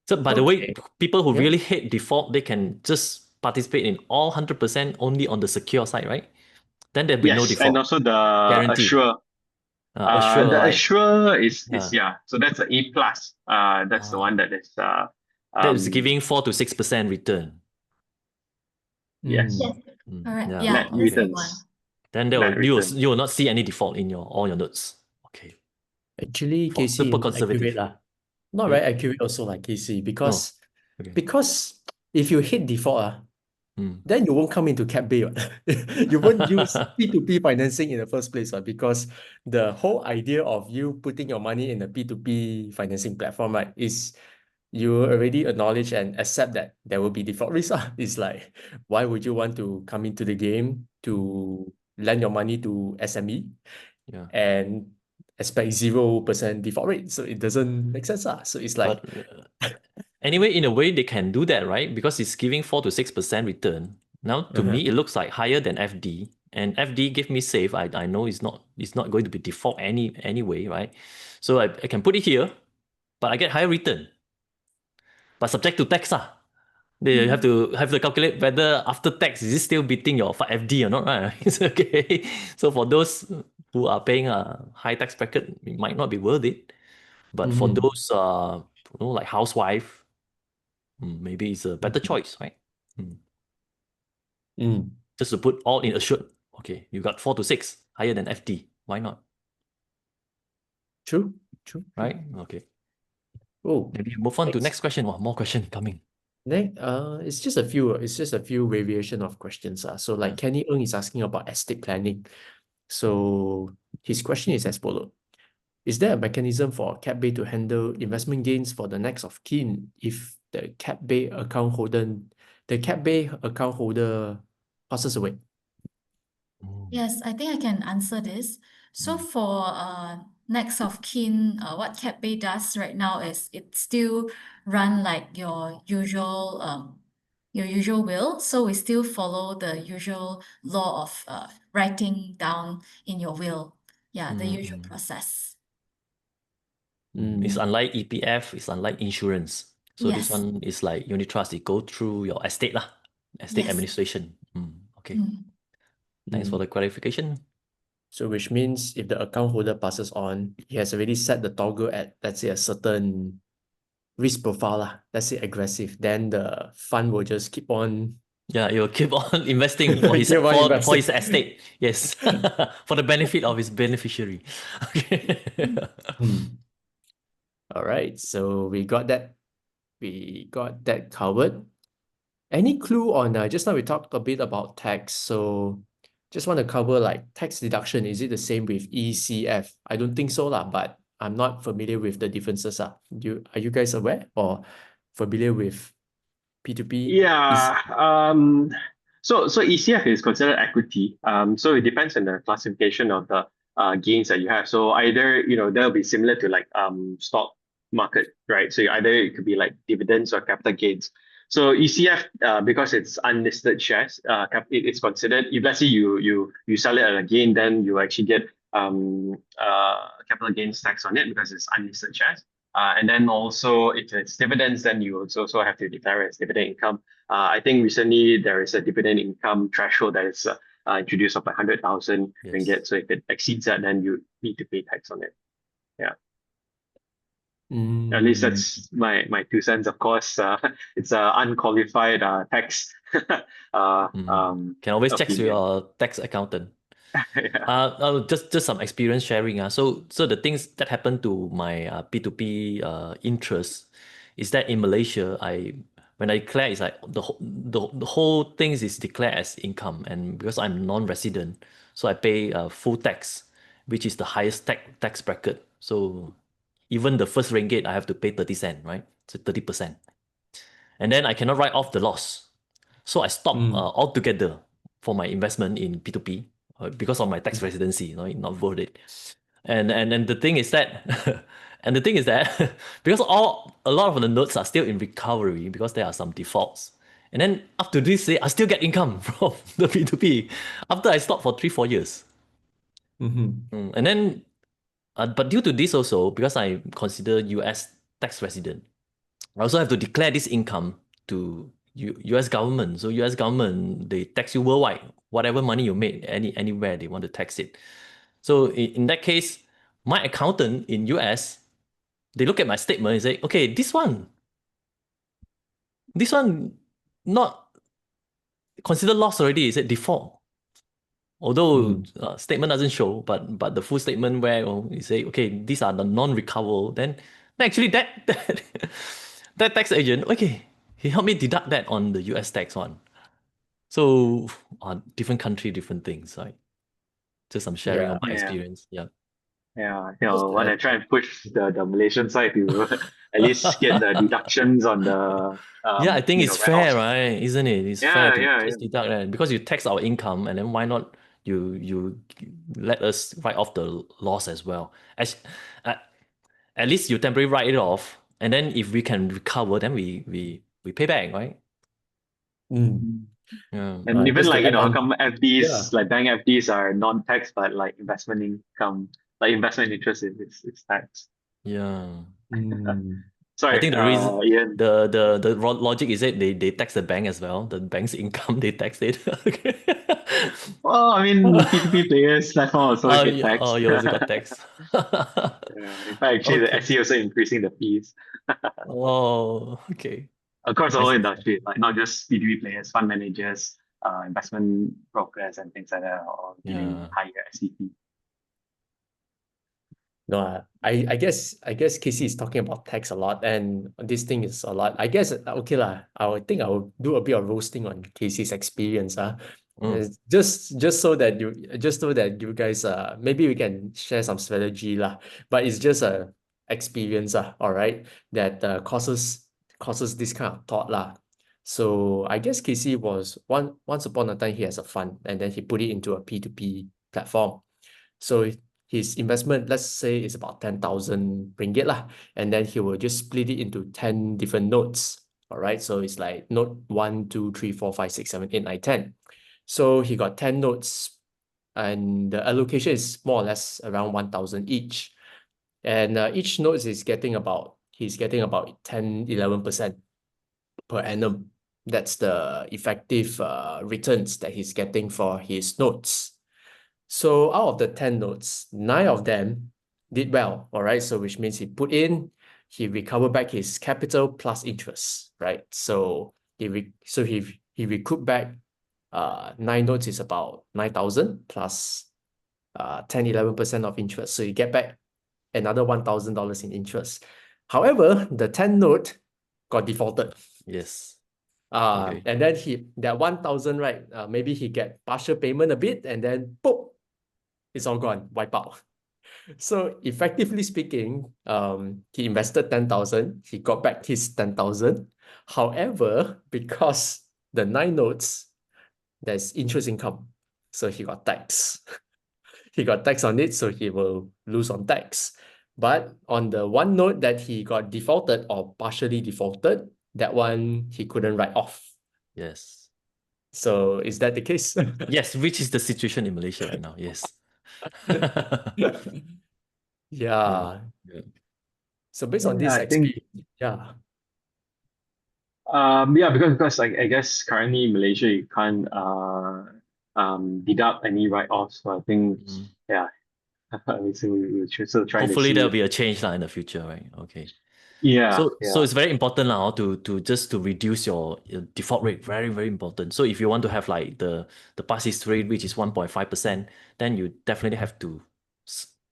[SPEAKER 3] So by the way,
[SPEAKER 1] Okay.
[SPEAKER 3] people who
[SPEAKER 1] Yeah.
[SPEAKER 3] really hate default, they can just participate in all 100% only on the secure side, right? Then there'll be no
[SPEAKER 2] Yes,
[SPEAKER 3] default.
[SPEAKER 2] and also the
[SPEAKER 3] Guaranteed.
[SPEAKER 2] assure.
[SPEAKER 3] Assure,
[SPEAKER 2] The
[SPEAKER 3] right?
[SPEAKER 2] assure is yeah. So that's an A plus. That's the one that is
[SPEAKER 3] that is giving 4 to 6% return.
[SPEAKER 2] yes.
[SPEAKER 4] Yes. All right.
[SPEAKER 3] Yeah.
[SPEAKER 4] Yeah,
[SPEAKER 2] Net
[SPEAKER 4] that's the
[SPEAKER 2] returns.
[SPEAKER 4] one.
[SPEAKER 3] Then
[SPEAKER 2] Net return.
[SPEAKER 3] you will not see any default in all your notes. Okay.
[SPEAKER 1] Actually,
[SPEAKER 3] For
[SPEAKER 1] Casey,
[SPEAKER 3] super
[SPEAKER 1] not accurate
[SPEAKER 3] conservative.
[SPEAKER 1] lah. Not very accurate also like Casey, because
[SPEAKER 3] Okay.
[SPEAKER 1] because if you hit default, then you won't come into CapBay. You won't use P2P financing in the first place, because the whole idea of you putting your money in a P2P financing platform, right, is you already acknowledge and accept that there will be default risk. It's like, why would you want to come into the game to lend your money to SME and expect 0% default rate? So it doesn't make sense. So it's like,
[SPEAKER 3] but anyway, in a way, they can do that, right? Because it's giving 4 to 6% return. Now, to me, it looks like higher than FD, and FD give me safe. I know it's not going to be default anyway, right? So I can put it here, but I get higher return. But subject to tax, They have to calculate whether after tax is it still beating your FD or not, right? It's okay. So for those who are paying a high tax bracket, it might not be worth it. But for those like housewife, maybe it's a better choice, right? Just to put all in assured. Okay, you got 4 to 6 higher than FD. Why not?
[SPEAKER 1] True.
[SPEAKER 3] Right? Okay.
[SPEAKER 1] Oh,
[SPEAKER 3] Maybe move on to next question. Wow, more question coming.
[SPEAKER 1] next, it's just a few variation of questions. So like Kenny Ng is asking about estate planning. So his question is as follows. Is there a mechanism for CapBay to handle investment gains for the next of kin if the CapBay account holder passes away?
[SPEAKER 4] Yes, I think I can answer this. So for next of kin, what CapBay does right now is it still run like your usual will. So we still follow the usual law of writing down in your will. Yeah, the usual process.
[SPEAKER 3] It's unlike EPF, it's unlike insurance. So this
[SPEAKER 4] Yes.
[SPEAKER 3] one is like unit trust, it go through your estate lah, estate
[SPEAKER 4] Yes.
[SPEAKER 3] administration. Okay.
[SPEAKER 4] Mm.
[SPEAKER 3] Thanks for the clarification.
[SPEAKER 1] So which means if the account holder passes on, he has already set the toggle at, let's say, a certain risk profile lah, let's say aggressive, then the fund will just keep on.
[SPEAKER 3] Yeah, you'll keep on investing for his
[SPEAKER 1] Keep on
[SPEAKER 3] for
[SPEAKER 1] investing.
[SPEAKER 3] his estate. Yes. For the benefit of his beneficiary. Okay.
[SPEAKER 1] All right, so we got that covered. Any clue on just now we talked a bit about tax, so just want to cover like tax deduction. Is it the same with ECF? I don't think so lah, but I'm not familiar with the differences. Are you guys aware or familiar with P2P?
[SPEAKER 2] Yeah. So ECF is considered equity. So it depends on the classification of the gains that you have. So either, that'll be similar to like stock market, right? So either it could be like dividends or capital gains. So ECF, because it's unlisted shares, it's considered, if let's say you sell it at a gain, then you actually get capital gains tax on it because it's unlisted shares. And then also if it's dividends, then you also have to declare it as dividend income. I think recently there is a dividend income threshold that is introduced of 100,000 ringgit.
[SPEAKER 3] Yes.
[SPEAKER 2] So if it exceeds that, then you need to pay tax on it. Yeah. At least that's my 2 cents. Of course, it's an unqualified tax.
[SPEAKER 3] Can always check with
[SPEAKER 2] opinion.
[SPEAKER 3] your tax accountant.
[SPEAKER 2] Yeah.
[SPEAKER 3] Just some experience sharing. So the things that happened to my P2P interest is that in Malaysia, when I declare, it's like the whole things is declared as income, and because I'm non-resident, so I pay full tax, which is the highest tax bracket. So even the first ringgit, I have to pay 30 cents, right? So 30%. And then I cannot write off the loss. So I stopped altogether for my investment in P2P because of my tax residency, not worth it. And the thing is that because a lot of the notes are still in recovery because there are some defaults. And then up to this day, I still get income from the P2P after I stopped for 3-4 years. And then but due to this also, because I consider US tax resident, I also have to declare this income to US government. So US government, they tax you worldwide. Whatever money you made, anywhere they want to tax it. So in that case, my accountant in US, they look at my statement and say, okay, this one not considered loss already. Is it default? Although statement doesn't show, but the full statement where you say, okay, these are the non-recoverable, then actually that that tax agent, okay, he helped me deduct that on the US tax one. So different country, different things, right? Just some sharing of my experience. Yeah.
[SPEAKER 2] Yeah, when I try and push the Malaysian side to at least get the deductions on the
[SPEAKER 3] I think it's fair,
[SPEAKER 2] write-offs.
[SPEAKER 3] right? Isn't it? It's
[SPEAKER 2] Yeah,
[SPEAKER 3] fair to
[SPEAKER 2] yeah,
[SPEAKER 3] just deduct that because you tax our income, and then why not you let us write off the loss as well? At least you temporarily write it off, and then if we can recover, then we pay back, right? Yeah.
[SPEAKER 2] And even
[SPEAKER 1] just to
[SPEAKER 2] like,
[SPEAKER 1] add
[SPEAKER 2] how
[SPEAKER 1] on-
[SPEAKER 2] come FDs, like bank FDs are non-tax, but like investment income, like investment interest is taxed.
[SPEAKER 3] Yeah.
[SPEAKER 2] Sorry,
[SPEAKER 3] I think the reason
[SPEAKER 2] Ian.
[SPEAKER 3] the logic is that they tax the bank as well. The bank's income, they tax it. Okay.
[SPEAKER 2] Well, I mean, P2P players platform also get taxed.
[SPEAKER 3] You also got tax.
[SPEAKER 2] In fact, actually, the
[SPEAKER 3] Okay.
[SPEAKER 2] SE also increasing the fees
[SPEAKER 3] Oh, okay.
[SPEAKER 2] across the whole industry, like not just P2P players, fund managers, investment brokers, and things like that, are all giving higher SEP.
[SPEAKER 1] No, I guess Casey is talking about tax a lot, and this thing is a lot. I guess okay lah. I would think I will do a bit of roasting on Casey's experience. Just so that you guys maybe we can share some strategy lah. But it's just a experience all right, that causes this kind of thought lah. So I guess Casey was once upon a time he has a fund and then he put it into a P2P platform. So his investment, let's say, is about 10,000 ringgit lah, and then he will just split it into 10 different notes. All right, so it's like note 1, 2, 3, 4, 5, 6, 7, 8, 9, 10. So he got 10 notes, and the allocation is more or less around 1,000 each. And each note is getting about 10-11% per annum. That's the effective returns that he's getting for his notes. So out of the 10 notes, 9 of them did well, all right? So which means he recovered back his capital plus interest, right? So he recouped back 9 notes is about 9,000 plus 10-11% of interest. So you get back another $1,000 in interest. However, the 10 note got defaulted.
[SPEAKER 3] Yes.
[SPEAKER 1] And then that 1,000, right? Maybe he get partial payment a bit, and then boom, it's all gone, wipe out. So effectively speaking, he invested 10,000, he got back his 10,000. However, because the 9 notes, there's interest income, so he got tax. He got tax on it, so he will lose on tax. But on the one note that he got defaulted or partially defaulted, that one he couldn't write off.
[SPEAKER 3] Yes.
[SPEAKER 1] So is that the case?
[SPEAKER 3] Yes, which is the situation in Malaysia right now. Yes.
[SPEAKER 1] Yeah. So based on this
[SPEAKER 2] I think
[SPEAKER 1] experience, yeah.
[SPEAKER 2] because like I guess currently in Malaysia you can't deduct any write-offs. So I think yeah. So we should still try to
[SPEAKER 3] Hopefully
[SPEAKER 2] see.
[SPEAKER 3] there'll be a change in the future, right? Okay.
[SPEAKER 2] Yeah.
[SPEAKER 3] So it's very important now to reduce your default rate. Very, very important. So if you want to have like the pass history rate, which is 1.5%, then you definitely have to,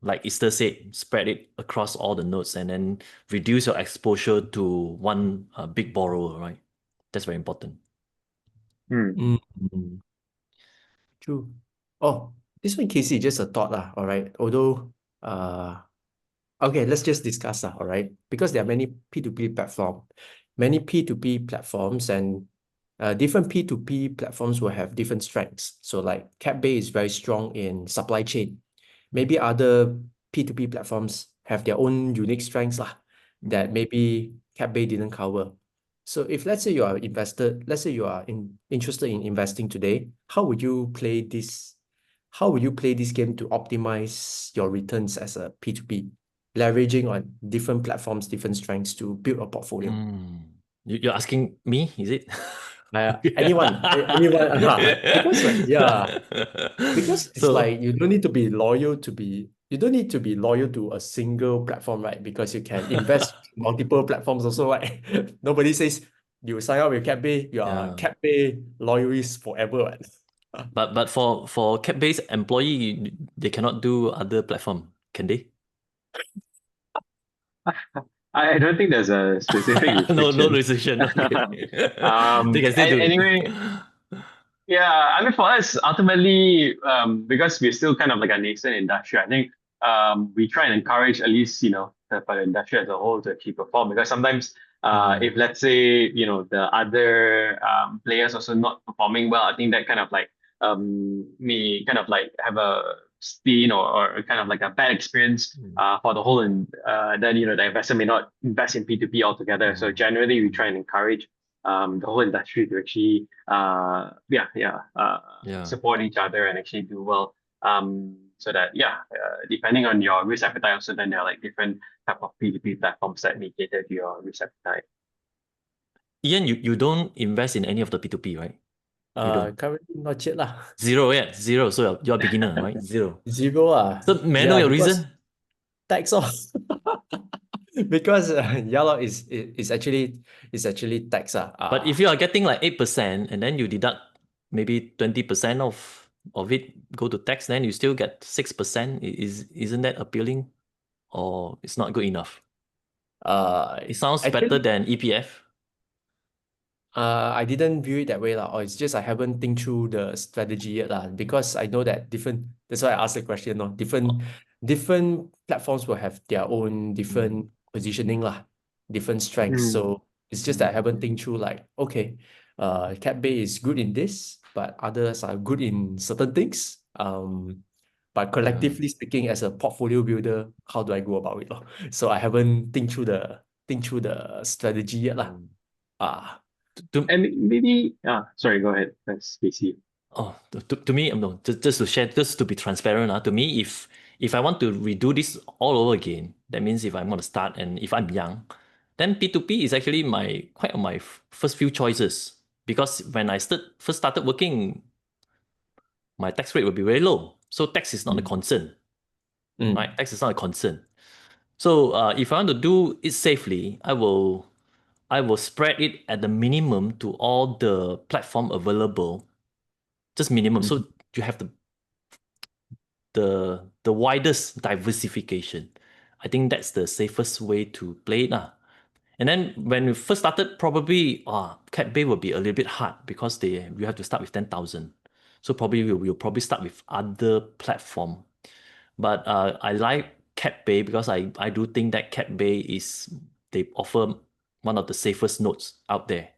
[SPEAKER 3] like Esther said, spread it across all the notes and then reduce your exposure to one big borrower, right? That's very important.
[SPEAKER 1] True. Oh, this one, Casey, just a thought all right. Although, okay, let's just discuss all right, because there are many P2P platforms, and different P2P platforms will have different strengths. So like CapBay is very strong in supply chain. Maybe other P2P platforms have their own unique strengths that maybe CapBay didn't cover. So if let's say you are interested in investing today, how would you play this game to optimize your returns as a P2P, leveraging on different platforms, different strengths to build a portfolio?
[SPEAKER 3] You're asking me, is it?
[SPEAKER 1] Anyone, because it's like you don't need to be loyal to a single platform, right? Because you can invest multiple platforms also, right? Nobody says you sign up with CapBay, you are CapBay loyalists forever, right?
[SPEAKER 3] But for CapBay's employee, they cannot do other platform, can they?
[SPEAKER 2] I don't think there's a specific restriction.
[SPEAKER 3] No restriction. Okay. They can still do it.
[SPEAKER 2] Anyway, yeah, I mean for us ultimately, because we're still kind of like a nascent industry, I think we try and encourage at least for the industry as a whole to keep perform, because sometimes if let's say the other players also not performing well, I think that kind of like may kind of like have a spin or kind of like a bad experience for the whole, and then the investor may not invest in P2P altogether. So generally we try and encourage the whole industry to actually support each other and actually do well, so that depending on your risk appetite also, then there are like different type of P2P platforms that may cater to your risk appetite.
[SPEAKER 3] Ian, you don't invest in any of the P2P, right?
[SPEAKER 1] Currently not yet lah.
[SPEAKER 3] Zero. So you're a beginner, right? Zero. So may I know your reason?
[SPEAKER 1] Tax off. Because it's actually tax.
[SPEAKER 3] But if you are getting like 8% and then you deduct maybe 20% of it go to tax, then you still get 6%. Isn't that appealing, or it's not good enough? It sounds better than EPF.
[SPEAKER 1] I didn't view it that way lah, or it's just I haven't think through the strategy yet lah. Because I know that that's why I asked the question. No, different platforms will have their own different positioning lah, different strengths.
[SPEAKER 2] Mm.
[SPEAKER 1] So it's just that I haven't think through like, okay, CapBay is good in this, but others are good in certain things. But collectively speaking, as a portfolio builder, how do I go about it, lor? So I haven't think through the strategy yet lah.
[SPEAKER 2] And maybe, sorry, go ahead. That's Casey.
[SPEAKER 3] To me, no, just to share, just to be transparent, to me, if I want to redo this all over again, that means if I want to start and if I'm young, then P2P is actually quite my first few choices. Because when I first started working, my tax rate will be very low. So tax is not a concern, right? Tax is not a concern. So if I want to do it safely, I will spread it at the minimum to all the platform available, just minimum. So you have the widest diversification. I think that's the safest way to play it. And then when we first started, probably CapBay will be a little bit hard because we have to start with 10,000. So probably we'll probably start with other platform. But I like CapBay because I do think that CapBay they offer one of the safest notes out there.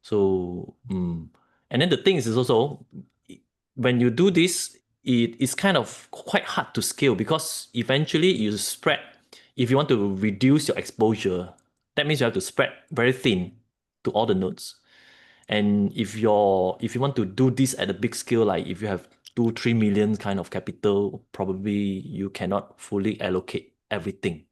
[SPEAKER 3] So and then the thing is also, when you do this, it is kind of quite hard to scale because eventually you spread. If you want to reduce your exposure, that means you have to spread very thin to all the nodes. And if you want to do this at a big scale, like if you have 2-3 million kind of capital, probably you cannot fully allocate everything.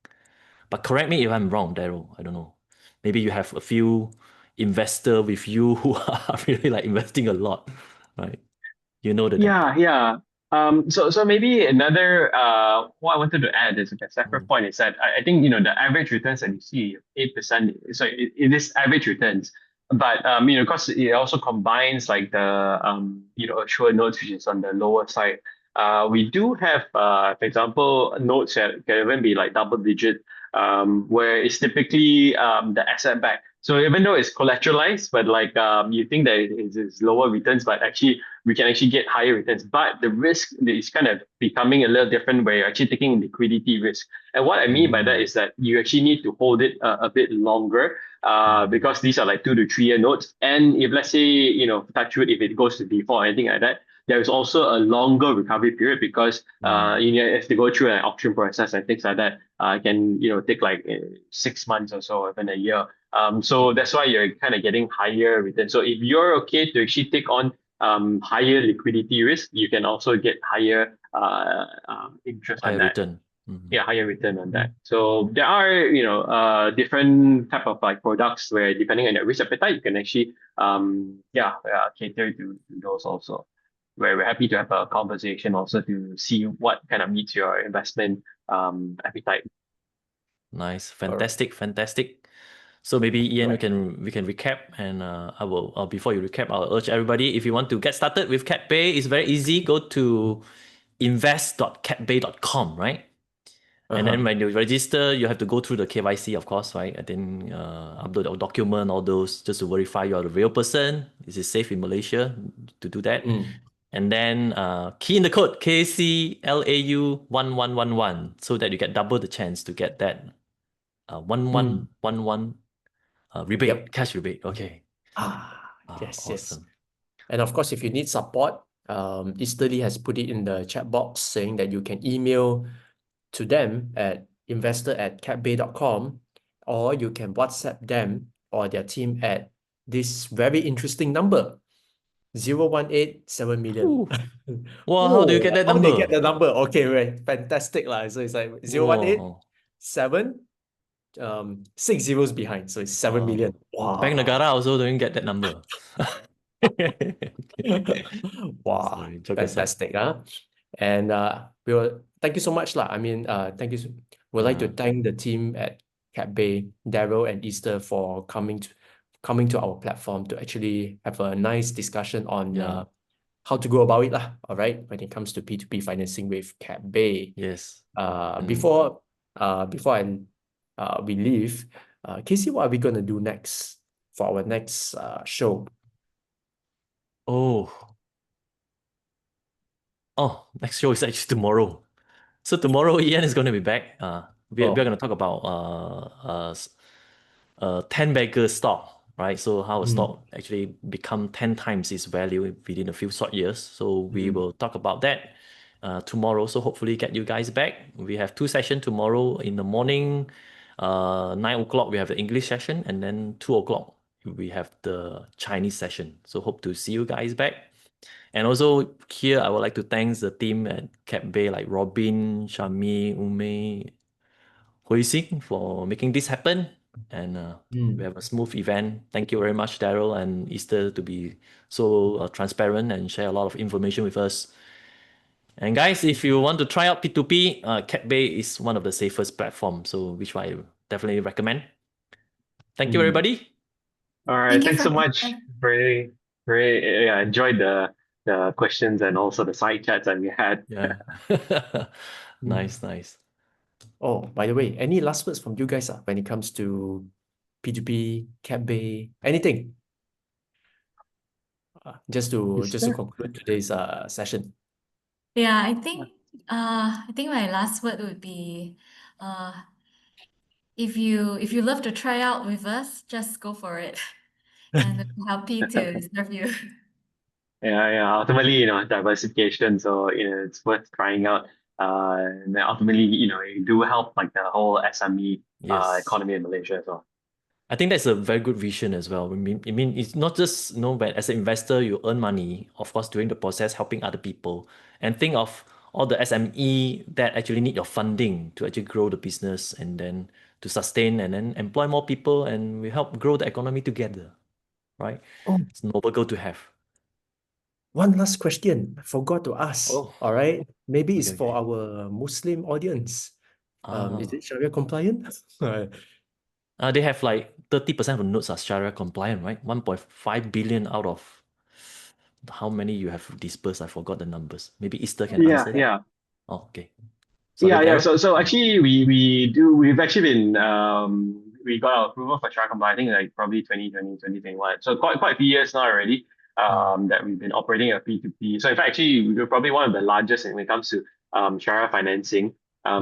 [SPEAKER 3] But correct me if I'm wrong, Daryl. I don't know. Maybe you have a few investor with you who are really like investing a lot, right? You know the data.
[SPEAKER 2] Yeah. So maybe another what I wanted to add is a separate point is that I think the average returns that you see 8%. So it is average returns, but because it also combines like the assured notes, which is on the lower side. We do have for example notes that can even be like double digit, where it's typically the asset back. So even though it's collateralized, but like you think that it's lower returns, but actually we can actually get higher returns. But the risk is kind of becoming a little different where you're actually taking liquidity risk. And what I mean by that is that you actually need to hold it a bit longer because these are like 2 to 3 year notes. And if let's say, touch wood, if it goes to default or anything like that, there is also a longer recovery period because you have to go through an auction process and things like that. It can take like 6 months or so, even a year. So that's why you're kind of getting higher return. So if you're okay to actually take on higher liquidity risk, you can also get higher interest
[SPEAKER 3] Higher
[SPEAKER 2] on that.
[SPEAKER 3] return.
[SPEAKER 2] Yeah, higher return on that. So there are different type of like products where depending on your risk appetite, you can actually cater to those also. Where we're happy to have a conversation also to see what kind of meets your investment appetite.
[SPEAKER 3] Nice, fantastic. So maybe Ian, we can recap, and I'll before you recap, I'll urge everybody, if you want to get started with CapBay, it's very easy. Go to invest.capbay.com, right? And then when you register, you have to go through the KYC, of course, right? And then upload your document, all those, just to verify you're the real person. Is it safe in Malaysia to do that? And then key in the code KCLAU1111 so that you get double the chance to get that 1111 rebate, cash rebate. Okay.
[SPEAKER 1] Yes.
[SPEAKER 3] Awesome.
[SPEAKER 1] And of course, if you need support, Easterly has put it in the chat box saying that you can email to them at investor@capbay.com, or you can WhatsApp them or their team at this very interesting number, 0187 million.
[SPEAKER 3] Wow, how do you get that number?
[SPEAKER 1] How do you get the number? Okay, right. Fantastic. So it's like 0187, 6 zeros behind. So it's 7 million. Wow.
[SPEAKER 3] Bank Negara also don't get that number.
[SPEAKER 1] Wow.
[SPEAKER 3] Sorry,
[SPEAKER 1] Fantastic. And thank you so much. I mean, thank you. We'd like to thank the team at CapBay, Daryl and Easter, for coming to our platform to actually have a nice discussion on how to go about it. All right, when it comes to P2P financing with CapBay.
[SPEAKER 3] Yes.
[SPEAKER 1] Before we leave, Casey, what are we gonna do next? for our next show?
[SPEAKER 3] Oh, next show is actually tomorrow. So tomorrow, Ian is going to be back. We're
[SPEAKER 1] Oh.
[SPEAKER 3] going to talk about 10-bagger stock, right? So how a stock actually become 10 times its value within a few short years. So we will talk about that tomorrow. So hopefully get you guys back. We have 2 sessions tomorrow in the morning. 9 o'clock we have the English session, and then 2 o'clock we have the Chinese session. So hope to see you guys back. And also here, I would like to thank the team at CapBay, like Robin, Shami, Ume, Hoising for making this happen. And we have a smooth event. Thank you very much, Daryl and Easter, to be so transparent and share a lot of information with us. And guys, if you want to try out P2P, CapBay is one of the safest platforms, so which I definitely recommend. Thank you, everybody.
[SPEAKER 2] All right,
[SPEAKER 4] Thank you
[SPEAKER 2] thanks
[SPEAKER 4] for
[SPEAKER 2] so much. Very, very, yeah, enjoyed the questions and also the side chats that we had.
[SPEAKER 3] Yeah. Nice.
[SPEAKER 1] Oh, by the way, any last words from you guys when it comes to P2P, CapBay, anything? Just to conclude today's session.
[SPEAKER 4] Yeah, I think my last word would be if you love to try out with us, just go for it. And we're happy to serve you.
[SPEAKER 2] Yeah. Ultimately, diversification. So, it's worth trying out. And then ultimately, you do help like the whole SME
[SPEAKER 3] Yes.
[SPEAKER 2] economy in Malaysia as well.
[SPEAKER 3] I think that's a very good vision as well. I mean, it's not just, when as an investor, you earn money, of course, during the process, helping other people. And think of all the SME that actually need your funding to actually grow the business and then to sustain and then employ more people, and we help grow the economy together, right?
[SPEAKER 1] Oh,
[SPEAKER 3] It's a noble goal to have.
[SPEAKER 1] one last question. I forgot to ask.
[SPEAKER 3] Oh.
[SPEAKER 1] All right. Maybe it's
[SPEAKER 3] Okay.
[SPEAKER 1] for our Muslim audience. Is it Sharia compliant?
[SPEAKER 3] They have like 30% of notes are Sharia compliant, right? 1.5 billion out of how many you have dispersed. I forgot the numbers. Maybe Easter can answer that.
[SPEAKER 2] Yeah.
[SPEAKER 3] Oh, okay. Sorry,
[SPEAKER 2] Yeah.
[SPEAKER 3] Daryl?
[SPEAKER 2] So actually, we've actually been we got our approval for Shara Comply, I think like probably 2020, 2021. So quite a few years now already that we've been operating a P2P. So in fact, actually, we're probably one of the largest when it comes to Shara financing.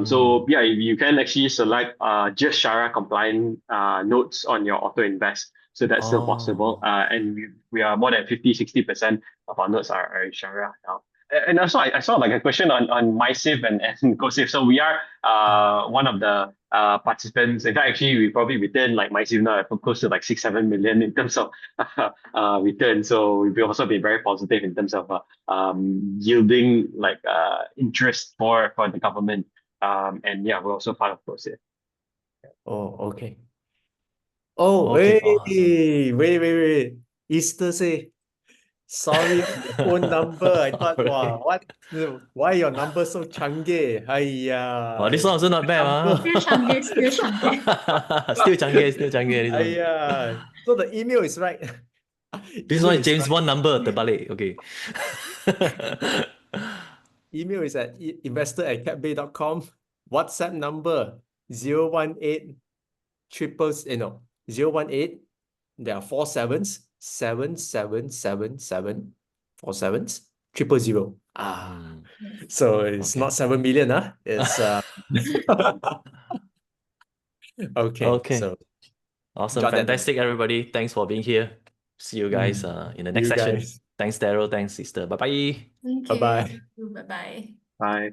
[SPEAKER 2] So yeah, you can actually select just Shara compliant notes on your auto invest. So that's still possible. And we are more than 50-60% of our notes are Shara now. And also, I saw like a question on MySafe and GoSafe. So we are one of the participants. In fact, actually, we probably return like MySafe now close to like 6-7 million in terms of return. So we've also been very positive in terms of yielding like interest for the government. And yeah, we're also part of GoSafe.
[SPEAKER 1] Oh, okay. Oh,
[SPEAKER 3] Okay,
[SPEAKER 1] hey,
[SPEAKER 3] awesome.
[SPEAKER 1] wait. Easter say, sorry on the phone number. I thought, wow,
[SPEAKER 3] Alright.
[SPEAKER 1] why your number so changgeh?
[SPEAKER 3] Oh, this
[SPEAKER 1] Aiya,
[SPEAKER 3] one also not bad,
[SPEAKER 1] number.
[SPEAKER 4] Still Shanghai, still Shanghai.
[SPEAKER 3] Still Changi, this one.
[SPEAKER 1] Aiya, so the email is right.
[SPEAKER 3] This
[SPEAKER 1] Email
[SPEAKER 3] one is
[SPEAKER 1] is
[SPEAKER 3] James
[SPEAKER 1] right.
[SPEAKER 3] Bond number, terbalik. Okay.
[SPEAKER 1] Email is at investor@capbay.com. WhatsApp number 018 018. There are 4 sevens, 7777, 4 sevens, 000. So it's
[SPEAKER 3] Okay.
[SPEAKER 1] not 7 million, It's okay.
[SPEAKER 3] Okay.
[SPEAKER 1] So
[SPEAKER 3] Awesome.
[SPEAKER 1] jot that down.
[SPEAKER 3] Fantastic, everybody. Thanks for being here. See you guys in the next
[SPEAKER 1] You
[SPEAKER 3] session.
[SPEAKER 1] guys.
[SPEAKER 3] Thanks, Daryl. Thanks, Sister. Bye-bye.
[SPEAKER 4] Thank
[SPEAKER 1] Bye-bye.
[SPEAKER 4] you. Bye-bye.
[SPEAKER 2] Bye.